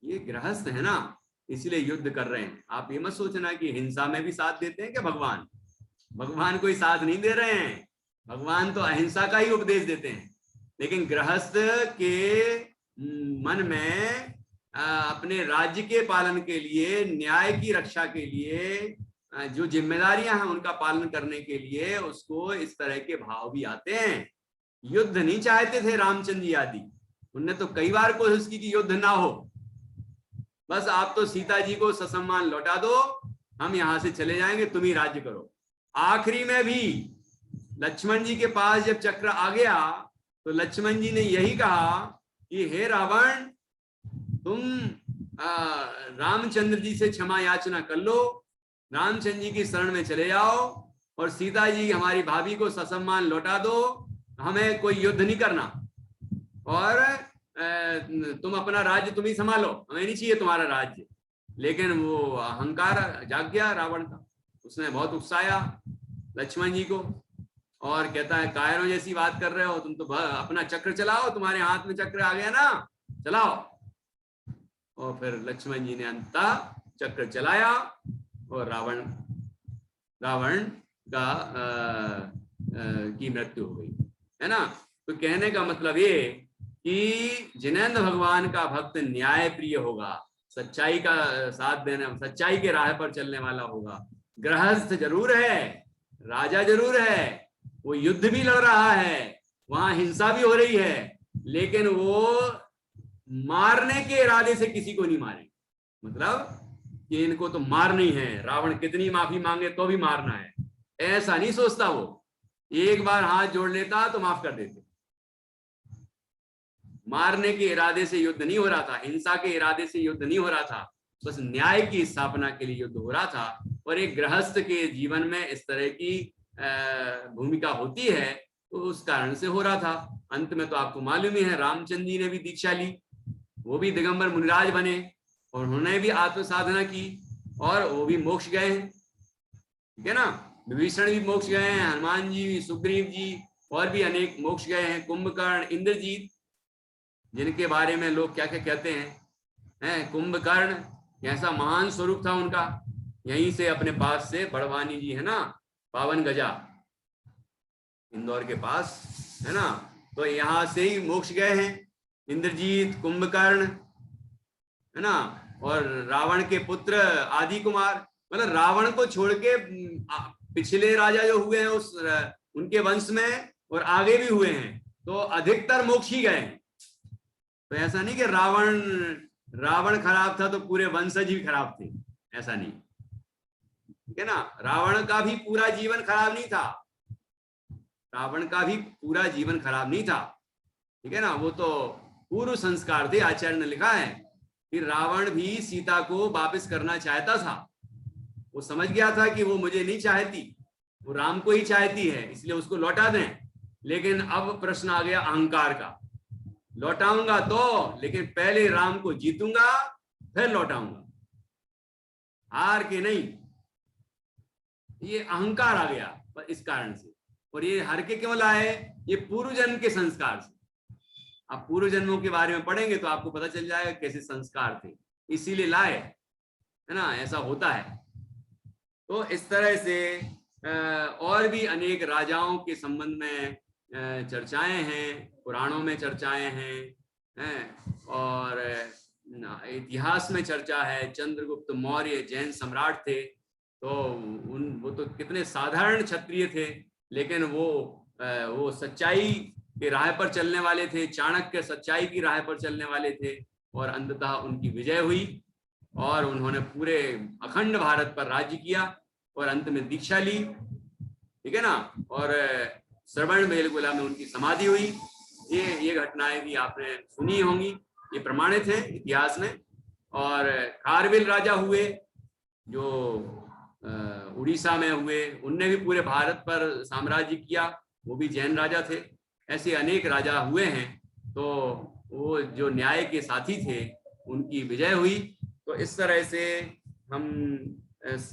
ये गृहस्थ है ना, इसलिए युद्ध कर रहे हैं। आप ये मत सोचना कि हिंसा में भी साथ देते हैं क्या भगवान कोई साथ नहीं दे रहे हैं। भगवान तो अहिंसा का ही उपदेश देते हैं, लेकिन गृहस्थ के मन में अपने राज्य के पालन के लिए, न्याय की रक्षा के लिए जो जिम्मेदारियां हैं उनका पालन करने के लिए उसको इस तरह के भाव भी आते हैं। युद्ध नहीं चाहते थे रामचंद्र जी आदि, उनने तो कई बार कोशिश की कि युद्ध ना हो, बस आप तो सीता जी को ससम्मान लौटा दो, हम यहां से चले जाएंगे, तुम ही राज्य करो। आखिरी में भी लक्ष्मण जी के पास जब चक्र आ गया तो लक्ष्मण जी ने यही कहा कि हे रावण, तुम रामचंद्र जी से क्षमा याचना कर लो, रामचंद्र जी की शरण में चले जाओ और सीता जी हमारी भाभी को ससम्मान लौटा दो, हमें कोई युद्ध नहीं करना, और तुम अपना राज्य तुम ही संभालो, हमें नहीं चाहिए तुम्हारा राज्य। लेकिन वो अहंकार जाग गया रावण का, उसने बहुत उकसाया लक्ष्मण जी को और कहता है कायरों जैसी बात कर रहे हो, तुम तो अपना चक्र चलाओ, तुम्हारे हाथ में चक्र आ गया ना, चलाओ। और फिर लक्ष्मण जी ने अंततः चक्र चलाया और रावण का की मृत्यु हो गई। है ना। तो कहने का मतलब ये कि जिनेंद्र भगवान का भक्त न्याय प्रिय होगा, सच्चाई का साथ देने, सच्चाई के राह पर चलने वाला होगा। गृहस्थ जरूर है, राजा जरूर है, वो युद्ध भी लड़ रहा है, वहां हिंसा भी हो रही है, लेकिन वो मारने के इरादे से किसी को नहीं मारे। मतलब कि इनको तो मारना ही है, रावण कितनी माफी मांगे तो भी मारना है, ऐसा नहीं सोचता वो। एक बार हाथ जोड़ लेता तो माफ कर देते। मारने के इरादे से युद्ध नहीं हो रहा था, हिंसा के इरादे से युद्ध नहीं हो रहा था, बस न्याय की स्थापना के लिए युद्ध हो रहा था। और एक गृहस्थ के जीवन में इस तरह की भूमिका होती है, तो उस कारण से हो रहा था। अंत में तो आपको मालूम ही है, रामचंद्र जी ने भी दीक्षा ली, वो भी दिगंबर मुनिराज बने और उन्होंने भी आत्म साधना की और वो भी मोक्ष गए हैं, ठीक है ना। विभीषण भी मोक्ष गए हैं, हनुमान जी भी, सुग्रीव जी और भी अनेक मोक्ष गए हैं, कुंभकर्ण, इंद्रजीत, जिनके बारे में लोग क्या क्या कहते हैं। कुंभकर्ण कैसा महान स्वरूप था उनका। यहीं से अपने पास से बड़वानी जी है ना, पावन गजा, इंदौर के पास है ना, तो यहाँ से ही मोक्ष गए हैं इंद्रजीत, कुंभकर्ण, है ना। और रावण के पुत्र आदि कुमार, मतलब रावण को छोड़ के पिछले राजा जो हुए हैं उस उनके वंश में और आगे भी हुए हैं, तो अधिकतर मोक्ष ही गए हैं। तो ऐसा नहीं कि रावण खराब था तो पूरे वंशज ही खराब थे, ऐसा नहीं, ठीक है ना। रावण का भी पूरा जीवन खराब नहीं था, रावण का भी पूरा जीवन खराब नहीं था, ठीक है ना। वो तो पूर्व संस्कार थे। आचार्य ने लिखा है कि रावण भी सीता को वापस करना चाहता था, वो समझ गया था कि वो मुझे नहीं चाहती, वो राम को ही चाहती है, इसलिए उसको लौटा दें। लेकिन अब प्रश्न आ गया अहंकार का, लौटाऊंगा तो, लेकिन पहले राम को जीतूंगा फिर लौटाऊंगा, हार के नहीं। ये अहंकार आ गया पर इस कारण से। और ये हर के क्यों लाए? ये पूर्व जन्म के संस्कार से। आप पूर्व जन्मों के बारे में पढ़ेंगे तो आपको पता चल जाएगा कैसे संस्कार थे, इसीलिए लाए, है ना। ऐसा होता है। तो इस तरह से और भी अनेक राजाओं के संबंध में चर्चाएं हैं, पुराणों में चर्चाएं हैं, और इतिहास में चर्चा है। चंद्रगुप्त मौर्य जैन सम्राट थे, तो वो तो कितने साधारण क्षत्रिय थे, लेकिन वो सच्चाई के राह पर चलने वाले थे। चाणक्य सच्चाई की राह पर चलने वाले थे और अंततः उनकी विजय हुई और उन्होंने पूरे अखंड भारत पर राज्य किया और अंत में दीक्षा ली, ठीक है ना। और श्रवण बेलगोला में उनकी समाधि हुई। ये घटनाएं भी आपने सुनी होंगी, ये प्रमाणित है इतिहास में। और खारवेल राजा हुए जो उड़ीसा में हुए, उनने भी पूरे भारत पर साम्राज्य किया, वो भी जैन राजा थे। ऐसे अनेक राजा हुए हैं, तो वो जो न्याय के साथी थे उनकी विजय हुई। तो इस तरह से हम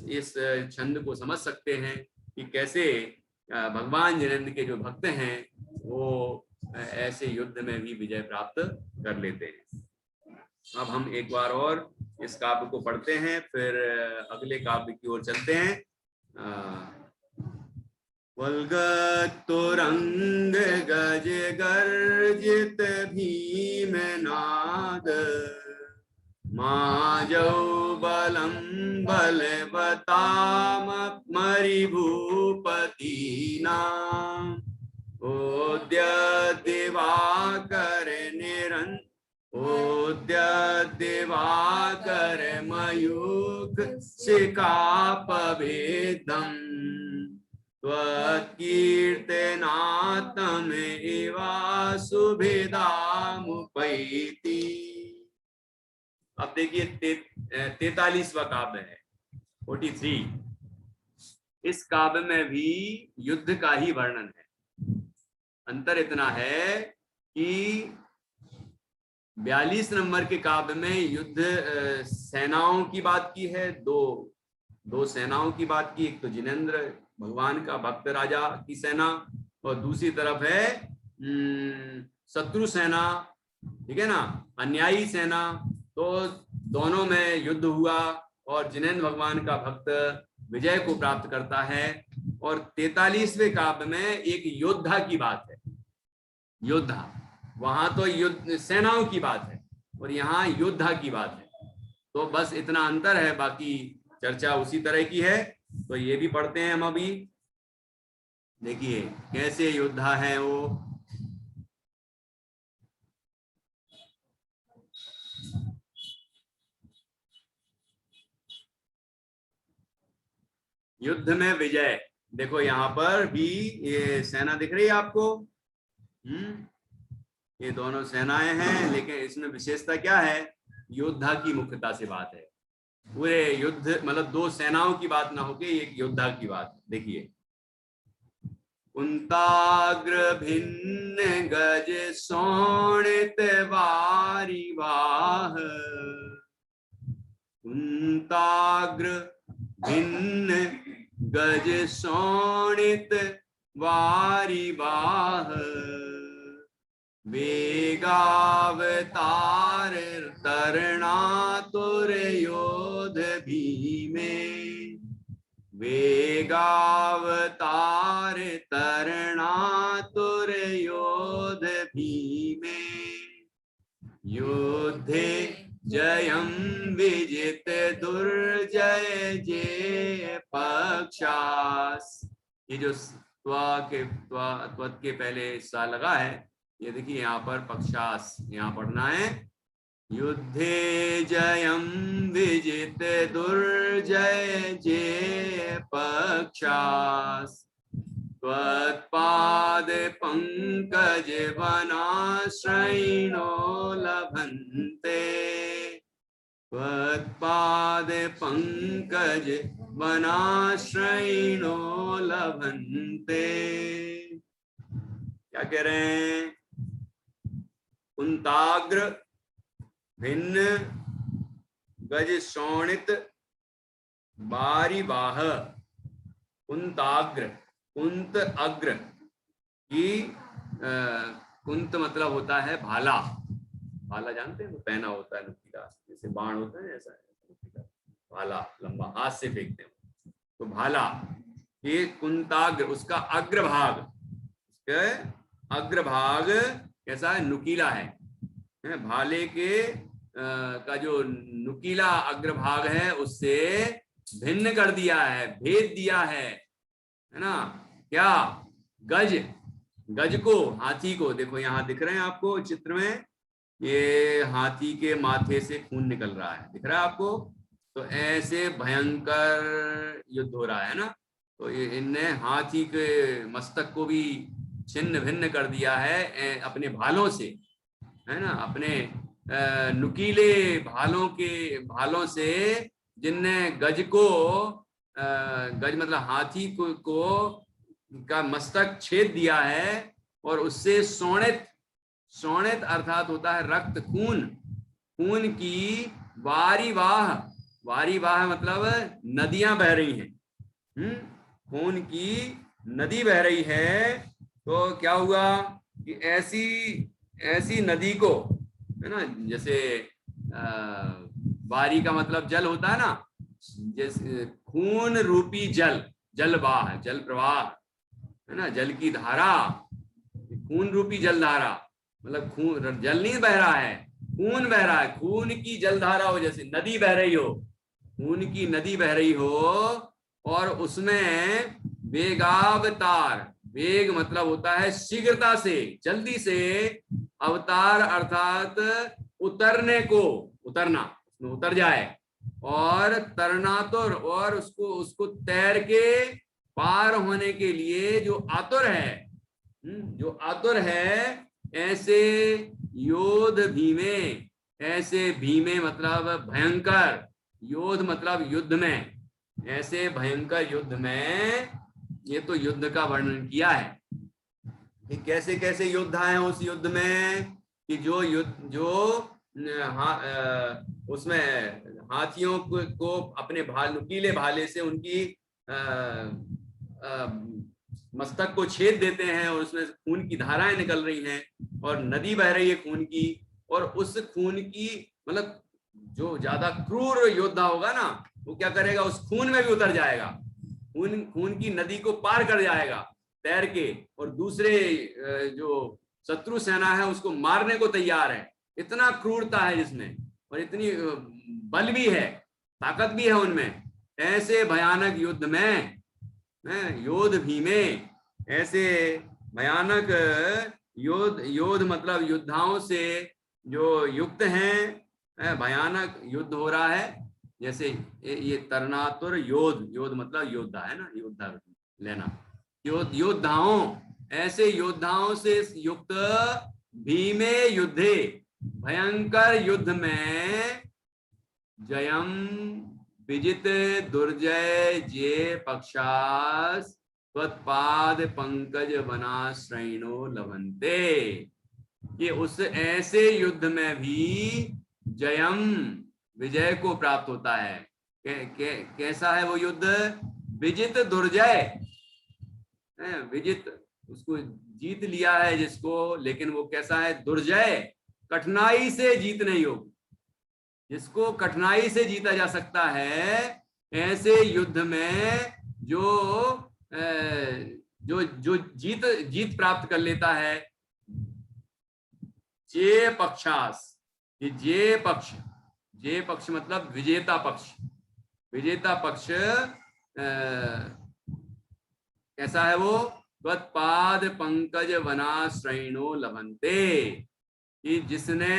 इस छंद को समझ सकते हैं कि कैसे भगवान जिनेंद्र के जो भक्त हैं वो ऐसे युद्ध में भी विजय प्राप्त कर लेते हैं। अब हम एक बार और इस काव्य को पढ़ते हैं, फिर अगले काव्य की ओर चलते हैं। वल्गतुरंग गज गर्जित भीम नाद, माजौ बलम बलवताम मरि भूपति नाम, ओद्य दिवाकर ओद्य दिवाकर मयूख शिखापभेदम्, त्वत्कीर्तनात्म एवा सुभेदामुपैति। अब देखिए 43वां काव्य है, 43। इस काव्य में भी युद्ध का ही वर्णन है। अंतर इतना है कि 42 नंबर के काव्य में युद्ध सेनाओं की बात की है, दो सेनाओं की बात की। एक तो जिनेंद्र भगवान का भक्त राजा की सेना और दूसरी तरफ है शत्रु सेना, ठीक है ना, अन्यायी सेना। तो दोनों में युद्ध हुआ और जिनेंद्र भगवान का भक्त विजय को प्राप्त करता है। और 43वें काव्य में एक योद्धा की बात है। योद्धा, वहां तो युद्ध सेनाओं की बात है और यहाँ योद्धा की बात है, तो बस इतना अंतर है, बाकी चर्चा उसी तरह की है। तो ये भी पढ़ते हैं हम अभी। देखिए कैसे योद्धा है वो। युद्ध में विजय, देखो यहाँ पर भी ये सेना दिख रही है आपको। ये दोनों सेनाएं हैं, लेकिन इसमें विशेषता क्या है, योद्धा की मुख्यता से बात है। पूरे युद्ध मतलब दो सेनाओं की बात ना होके एक योद्धा की बात। देखिए कुंताग्र भिन्न गज शोणित वारिवाह, कुंताग्र भिन्न गज शोणित वारिवाह, वेगावतार तरणातुर योध भीमे, वेगावतार तरणातुर योध भीमे, युद्धे जयं विजित दुर्जय जे पक्षास। ये जो त्वत् के पहले सा लगा है, ये देखिए यहाँ पर पक्षास यहाँ पढ़ना है। युद्धे जयं विजित दुर्जय जे पक्षास, त्वत्पाद पंकज वनाश्रयिणो लभन्ते, त्वत्पाद पंकज वनाश्रयिणो लभन्ते। क्या कह रहे हैं, कुंताग्र भिन्न गज शोणित वारिवाह, कुंताग्र, कुंत अग्र की कुंत मतलब होता है भाला, भाला जानते हैं, पहना होता है नुकीला, जैसे बाण होता है ऐसा है भाला, लंबा हाथ से फेंकते हैं तो भाला। ये कुंताग्र, उसका अग्रभाग, उसके अग्रभाग कैसा है, नुकीला है। भाले के का जो नुकीला अग्रभाग है उससे भिन्न कर दिया है, भेद दिया है ना। क्या, गज, गज को, हाथी को, देखो यहाँ दिख रहे हैं आपको चित्र में, ये हाथी के माथे से खून निकल रहा है, दिख रहा है आपको। तो ऐसे भयंकर युद्ध हो रहा है ना, तो इनने हाथी के मस्तक को भी छिन्न भिन्न कर दिया है अपने भालों से, है ना, अपने नुकीले भालों से, जिनने गज को, गज मतलब हाथी को का मस्तक छेद दिया है, और उससे शोणित, शोणित अर्थात होता है रक्त, खून, खून की वारिवाह, वारिवाह मतलब नदियां बह रही हैं, खून की नदी बह रही है। तो क्या हुआ कि ऐसी नदी को, है ना, जैसे वारी का मतलब जल होता है ना, जैसे खून रूपी जल, जलवाह, जल प्रवाह, है ना, जल की धारा, खून रूपी जल धारा, मतलब खून, जल नहीं बह रहा है, खून बह रहा है, खून की जल धारा हो, जैसे नदी बह रही हो, खून की नदी बह रही हो, और उसमें वेगावतार, वेग मतलब होता है शीघ्रता से, जल्दी से, अवतार अर्थात उतरने को, उतरना, उसमें उतर जाए, और तरना तो, और उसको तैर के पार होने के लिए जो आतुर है, जो आतुर है, ऐसे योध भीमे, ऐसे भीमे मतलब भयंकर, योध मतलब युद्ध में, ऐसे भयंकर युद्ध में, ये तो युद्ध का वर्णन किया है कि कैसे कैसे योद्धा हैं उस युद्ध में, कि जो युद्ध, जो उसमें हाथियों को अपने नुकीले भाले से उनकी मस्तक को छेद देते हैं, और उसमें खून की धाराएं निकल रही हैं, और नदी बह रही है खून की, और उस खून की मतलब जो ज्यादा क्रूर योद्धा होगा ना, वो क्या करेगा, उस खून में भी उतर जाएगा, खून की नदी को पार कर जाएगा तैर के, और दूसरे जो शत्रु सेना है उसको मारने को तैयार है। इतना क्रूरता है जिसमें, और इतनी बल भी है, ताकत भी है उनमें। ऐसे भयानक युद्ध में योद्ध भीमे, ऐसे भयानक योद्ध मतलब योद्धाओं से जो युक्त हैं, भयानक युद्ध हो रहा है। जैसे ये तरनातुर योद्ध, योद्ध मतलब योद्धा है ना, योद्धा लेना, योद्धाओं, ऐसे योद्धाओं से युक्त भीमे युद्धे, भयंकर युद्ध में, जयम विजित दुर्जय जे पक्षास त्वत्पाद पंकज वनाश्रयिणो लभन्ते, कि उस ऐसे युद्ध में भी जयम, विजय को प्राप्त होता है। कैसा है वो युद्ध? विजित दुर्जय, विजित उसको जीत लिया है जिसको, लेकिन वो कैसा है? दुर्जय, कठिनाई से जीतने योग्य, जिसको कठिनाई से जीता जा सकता है। ऐसे युद्ध में जो जो जीत प्राप्त कर लेता है। जे पक्षास, ये जे पक्ष मतलब विजेता पक्ष, विजेता पक्ष कैसा है वो? त्वत्पाद पंकज वनाश्रयिणो लभन्ते, कि जिसने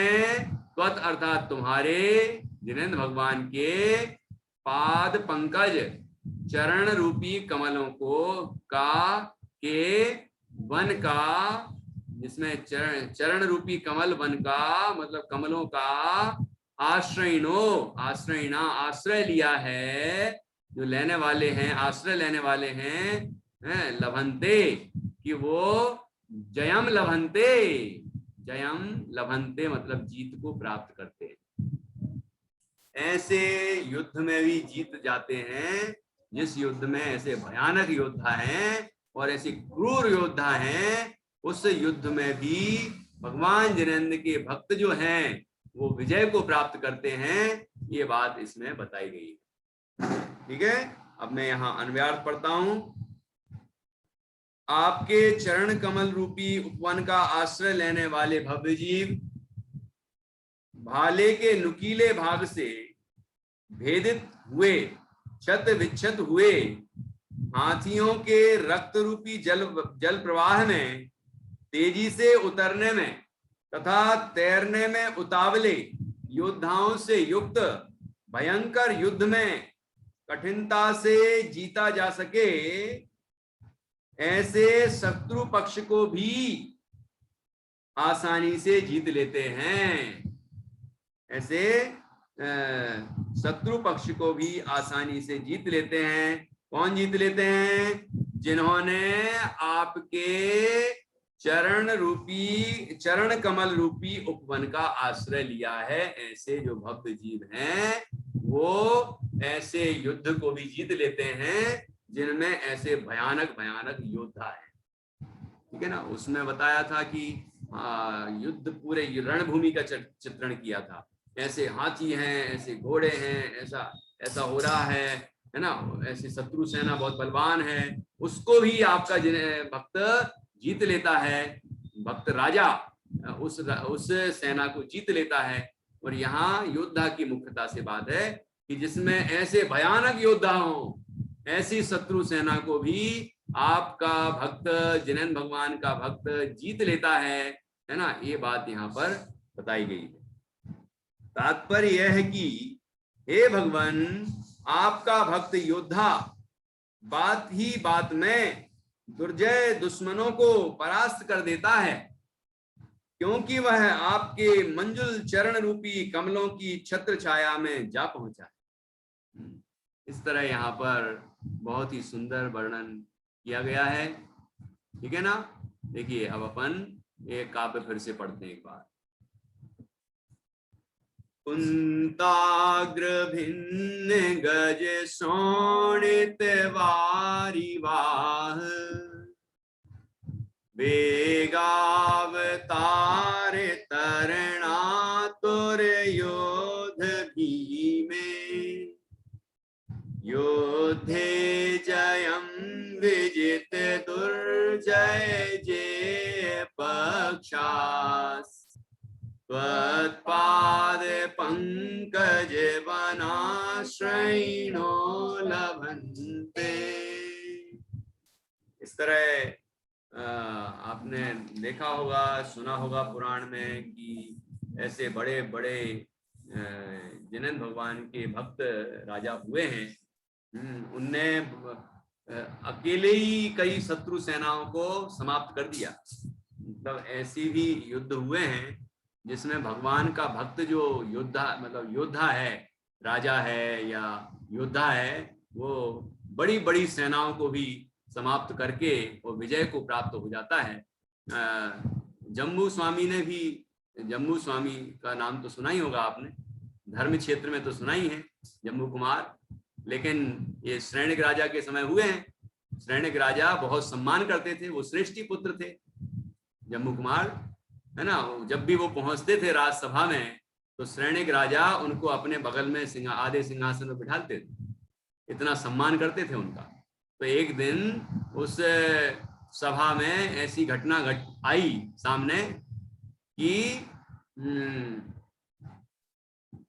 त्वत् अर्थात तुम्हारे, जिनेंद्र भगवान के पाद पंकज, चरण रूपी कमलों को के वन का, जिसमें चरण रूपी कमल वन का मतलब कमलों का आश्रयिणा आश्रय लिया है, जो लेने वाले हैं, आश्रय लेने वाले हैं, लभन्ते, कि वो जयम लभन्ते, जयम लभन्ते मतलब जीत को प्राप्त करते हैं। ऐसे युद्ध में भी जीत जाते हैं, जिस युद्ध में ऐसे भयानक योद्धा हैं और ऐसे क्रूर योद्धा हैं, उस युद्ध में भी भगवान जिनेंद्र के भक्त जो हैं वो विजय को प्राप्त करते हैं। ये बात इसमें बताई गई है। ठीक है, अब मैं यहाँ अन्वयार्थ पढ़ता हूं। आपके चरण कमल रूपी उपवन का आश्रय लेने वाले भव्य जीव भाले के नुकीले भाग से भेदित हुए, क्षत विक्षत हुए, हाथियों के रक्त रूपी जल प्रवाह में तेजी से उतरने में तथा तैरने में उतावले योद्धाओं से युक्त भयंकर युद्ध में कठिनता से जीता जा सके, ऐसे शत्रु पक्ष को भी आसानी से जीत लेते हैं। ऐसे शत्रु पक्ष को भी आसानी से जीत लेते हैं। कौन जीत लेते हैं? जिन्होंने आपके चरण कमल रूपी उपवन का आश्रय लिया है। ऐसे जो भक्त जीव हैं वो ऐसे युद्ध को भी जीत लेते हैं जिनमें ऐसे भयानक भयानक योद्धा हैं। ठीक है ना, उसमें बताया था कि युद्ध पूरे रणभूमि का चित्रण किया था। ऐसे हाथी हैं, ऐसे घोड़े हैं, ऐसा हो रहा है ना, ऐसी शत्रु सेना बहुत बलवान है, उसको भी आपका भक्त जीत लेता है। भक्त राजा उस सेना को जीत लेता है। और यहाँ योद्धा की मुख्यता से बात है कि जिसमें ऐसे भयानक योद्धा हो, ऐसी शत्रु सेना को भी आपका भक्त, जिनेंद्र भगवान का भक्त जीत लेता है ना, ये बात यहाँ पर बताई गई है। तात्पर्य यह है कि हे भगवान, आपका भक्त योद्धा बात ही बात में दुर्जय दुश्मनों को परास्त कर देता है, क्योंकि वह आपके मंजुल चरण रूपी कमलों की छत्र छाया में जा पहुंचा है। इस तरह यहाँ पर बहुत ही सुंदर वर्णन किया गया है। ठीक है ना। देखिए अब अपन ये काव्य फिर से पढ़ते हैं एक बार। कुंताग्र भिन्न गज शोणित वारिवाह, वेगावतार तरणातुर योध भीमे, योद्धे जयं विजित दुर्जय जे पक्षास, सुना होगा पुराण में कि ऐसे बड़े बड़े जिनेंद्र भगवान के भक्त राजा हुए हैं, उनने अकेले ही कई शत्रु सेनाओं को समाप्त कर दिया। मतलब ऐसी भी युद्ध हुए हैं जिसमें भगवान का भक्त जो योद्धा, मतलब योद्धा है, राजा है या योद्धा है, वो बड़ी बड़ी सेनाओं को भी समाप्त करके वो विजय को प्राप्त हो जाता है। जम्बू स्वामी ने भी, जम्बू स्वामी का नाम तो सुना ही होगा आपने, धर्म क्षेत्र में तो सुना ही है, जम्बू कुमार। लेकिन ये श्रेणिक राजा के समय हुए हैं। श्रेणिक राजा बहुत सम्मान करते थे, वो श्रेष्ठी पुत्र थे जम्बू कुमार, है ना। जब भी वो पहुंचते थे राजसभा में तो श्रेणिक राजा उनको अपने बगल में आधे सिंहासन में बिठाते थे, इतना सम्मान करते थे उनका। तो एक दिन उस सभा में ऐसी घटना आई सामने कि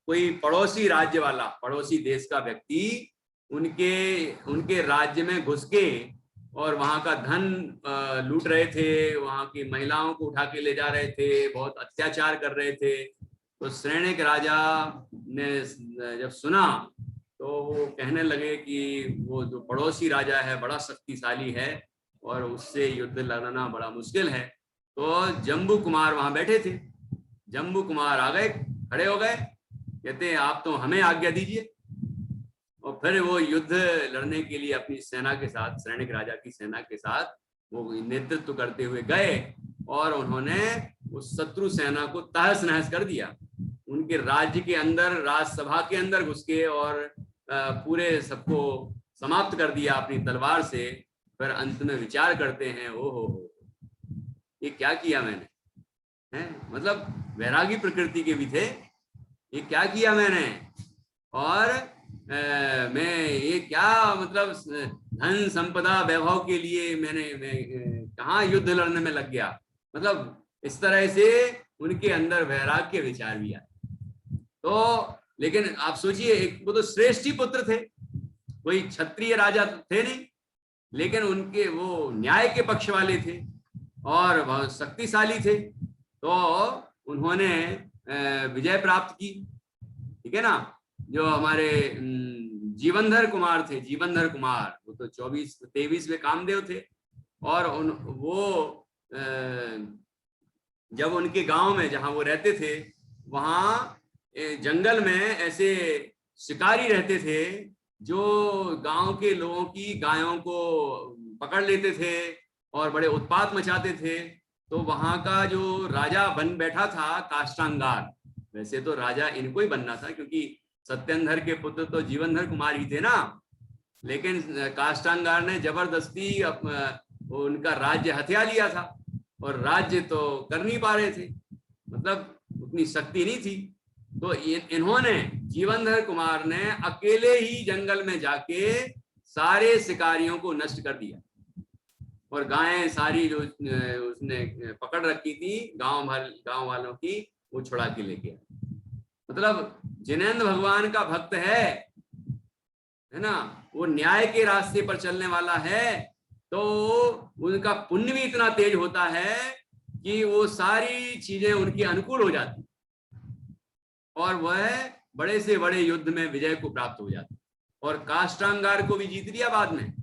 कोई पड़ोसी राज्य वाला, पड़ोसी देश का व्यक्ति उनके राज्य में घुस के और वहां का धन लूट रहे थे, वहां की महिलाओं को उठा के ले जा रहे थे, बहुत अत्याचार कर रहे थे। तो श्रेणिक राजा ने जब सुना तो वो कहने लगे कि वो जो पड़ोसी राजा है बड़ा शक्तिशाली है और उससे युद्ध लड़ना बड़ा मुश्किल है। तो जम्बू कुमार वहां बैठे थे, जम्बू कुमार आ गए, खड़े हो गए, कहते आप तो हमें आज्ञा दीजिए। और फिर वो युद्ध लड़ने के लिए अपनी सेना के साथ, श्रेणिक राजा की सेना के साथ वो नेतृत्व करते हुए गए और उन्होंने उस शत्रु सेना को तहस नहस कर दिया। उनके राज्य के अंदर, राजसभा के अंदर घुस के और पूरे सबको समाप्त कर दिया अपनी तलवार से। फिर अंत में विचार करते हैं, ओहो ये क्या किया मैंने, हैं? मतलब वैरागी प्रकृति के भी थे, ये क्या किया मैंने, और मैं ये क्या, मतलब धन संपदा वैभव के लिए मैं कहाँ युद्ध लड़ने में लग गया। मतलब इस तरह से उनके अंदर वैराग्य विचार भी आए। तो लेकिन आप सोचिए, एक वो तो श्रेष्ठी पुत्र थे, कोई क्षत्रिय राजा थे नहीं, लेकिन उनके वो न्याय के पक्ष वाले थे और बहुत शक्तिशाली थे। तो उन्होंने विजय प्राप्त की, ठीक है ना। जो हमारे जीवनधर कुमार थे, जीवनधर कुमार, वो तो 23वें कामदेव थे। और वो जब उनके गांव में जहां वो रहते थे, वहां जंगल में ऐसे शिकारी रहते थे जो गांव के लोगों की गायों को पकड़ लेते थे और बड़े उत्पात मचाते थे। तो वहां का जो राजा बन बैठा था काष्टांगार, वैसे तो राजा इनको ही बनना था क्योंकि सत्येंद्र के पुत्र तो जीवनधर कुमार ही थे ना, लेकिन काष्टांगार ने जबरदस्ती उनका राज्य हथिया लिया था और राज्य तो कर नहीं पा रहे थे, मतलब उतनी शक्ति नहीं थी। तो इन्होंने, जीवनधर कुमार ने अकेले ही जंगल में जाके सारे शिकारियों को नष्ट कर दिया और गायें सारी जो उसने पकड़ रखी थी गांव वालों की, वो छुड़ा के लेके आया। मतलब जिनेंद्र भगवान का भक्त है ना, वो न्याय के रास्ते पर चलने वाला है, तो उनका पुण्य भी इतना तेज होता है कि वो सारी चीजें उनके अनुकूल हो जाती और वह बड़े से बड़े युद्ध में विजय को प्राप्त हो जाती और काष्टांगार को भी जीत लिया बाद में।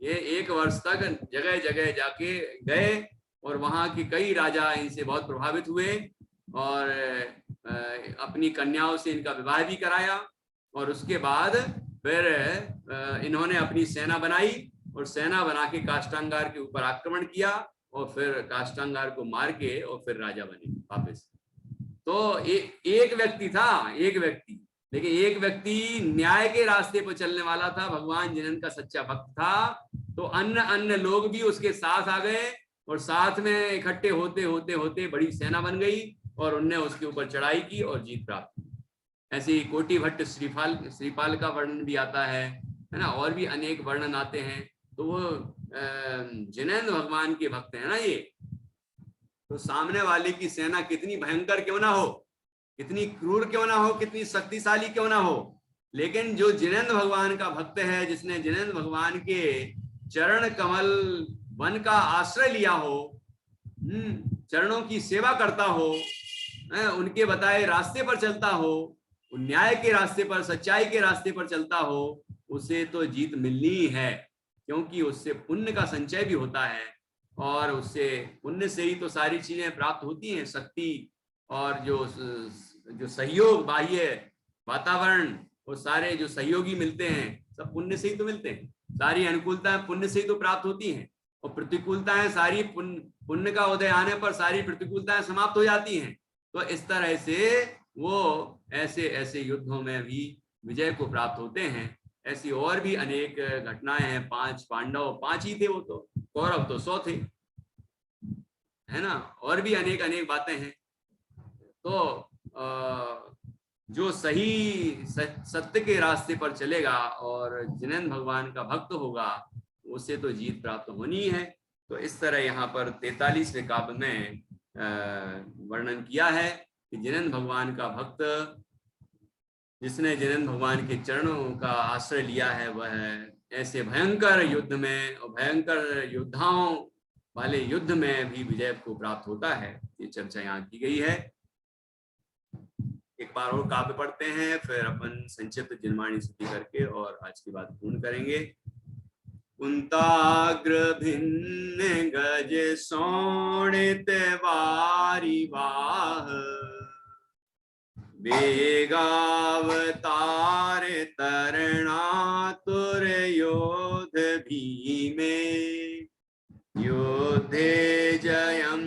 ये 1 वर्ष तक जगह जगह जाके गए और वहां के कई राजा इनसे बहुत प्रभावित हुए और अपनी कन्याओं से इनका विवाह भी कराया। और उसके बाद फिर इन्होंने अपनी सेना बनाई और सेना बना के काष्टांगार के ऊपर आक्रमण किया और फिर काष्टांगार को मार के और फिर राजा बने वापस। तो एक व्यक्ति था, एक व्यक्ति, लेकिन एक व्यक्ति न्याय के रास्ते पर चलने वाला था, भगवान जिनेंद्र का सच्चा भक्त था। तो अन्य लोग भी उसके साथ आ गए और साथ में इकट्ठे होते होते होते बड़ी सेना बन गई और उनने उसके ऊपर चढ़ाई की और जीत प्राप्त की। ऐसे ही कोटि भट्ट श्रीपाल का वर्णन भी आता है ना, और भी अनेक वर्णन आते हैं। तो वो जिनेंद्र भगवान के भक्त है ना ये। तो सामने वाले की सेना कितनी भयंकर क्यों ना हो, कितनी क्रूर क्यों ना हो, कितनी शक्तिशाली क्यों ना हो, लेकिन जो जिनेंद्र भगवान का भक्त है, जिसने जिनेंद्र भगवान के चरण कमल वन का आश्रय लिया हो, चरणों की सेवा करता हो, उनके बताए रास्ते पर चलता हो, न्याय के रास्ते पर, सच्चाई के रास्ते पर चलता हो, उसे तो जीत मिलनी ही है, क्योंकि उससे पुण्य का संचय भी होता है और उससे पुण्य से ही तो सारी चीजें प्राप्त होती हैं, शक्ति और जो सहयोग, बाह्य वातावरण, वो सारे जो सहयोगी मिलते हैं सब पुण्य से ही तो मिलते हैं। सारी अनुकूलताएं पुण्य से ही तो प्राप्त होती हैं और प्रतिकूलताएं सारी पुण्य का उदय आने पर सारी प्रतिकूलताएं समाप्त हो जाती हैं। तो इस तरह से वो ऐसे ऐसे युद्धों में भी विजय को प्राप्त होते हैं। ऐसी और भी अनेक घटनाएं हैं। 5 पांडव 5 ही थे, वो तो कौरव तो 100 थे, है ना। और भी अनेक अनेक बातें हैं। तो जो सही सत्य के रास्ते पर चलेगा और जिनेंद्र भगवान का भक्त होगा, उसे तो जीत प्राप्त होनी है। तो इस तरह यहाँ पर 43वें काव्य में वर्णन किया है कि जिनेंद्र भगवान का भक्त, जिसने जिनेंद्र भगवान के चरणों का आश्रय लिया है, वह ऐसे भयंकर युद्ध में और भयंकर योद्धाओं वाले युद्ध में भी विजय को प्राप्त होता है। ये चर्चा यहाँ की गई है। एक बार और काव्य पढ़ते हैं, फिर अपन संक्षिप्त जिनवाणी स्तुति करके और आज की बात पूर्ण करेंगे। कुंताग्र भिन्न गज सोणित वारी वाह, वेगावतार तरणातुर योध भीमे, योद्धे जयं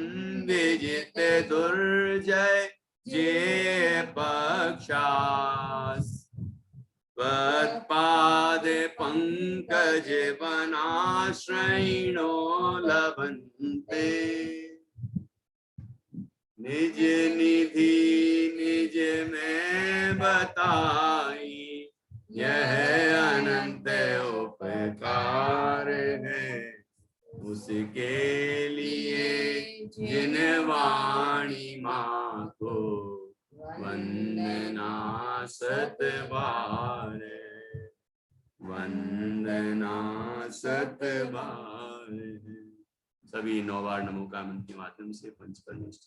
विजित दुर्जय जे पक्षास, त्वत्पाद पंकज वनाश्रयिणो लभन्ते, निज निधि निज में बताई, यह अनंत उपकार है, उसके लिए जिन वाणी माँ को वंदना सत बार, वंदना सत बार। सभी 9 बार नमो का मंत्र के माध्यम से पंच परमेष्ठ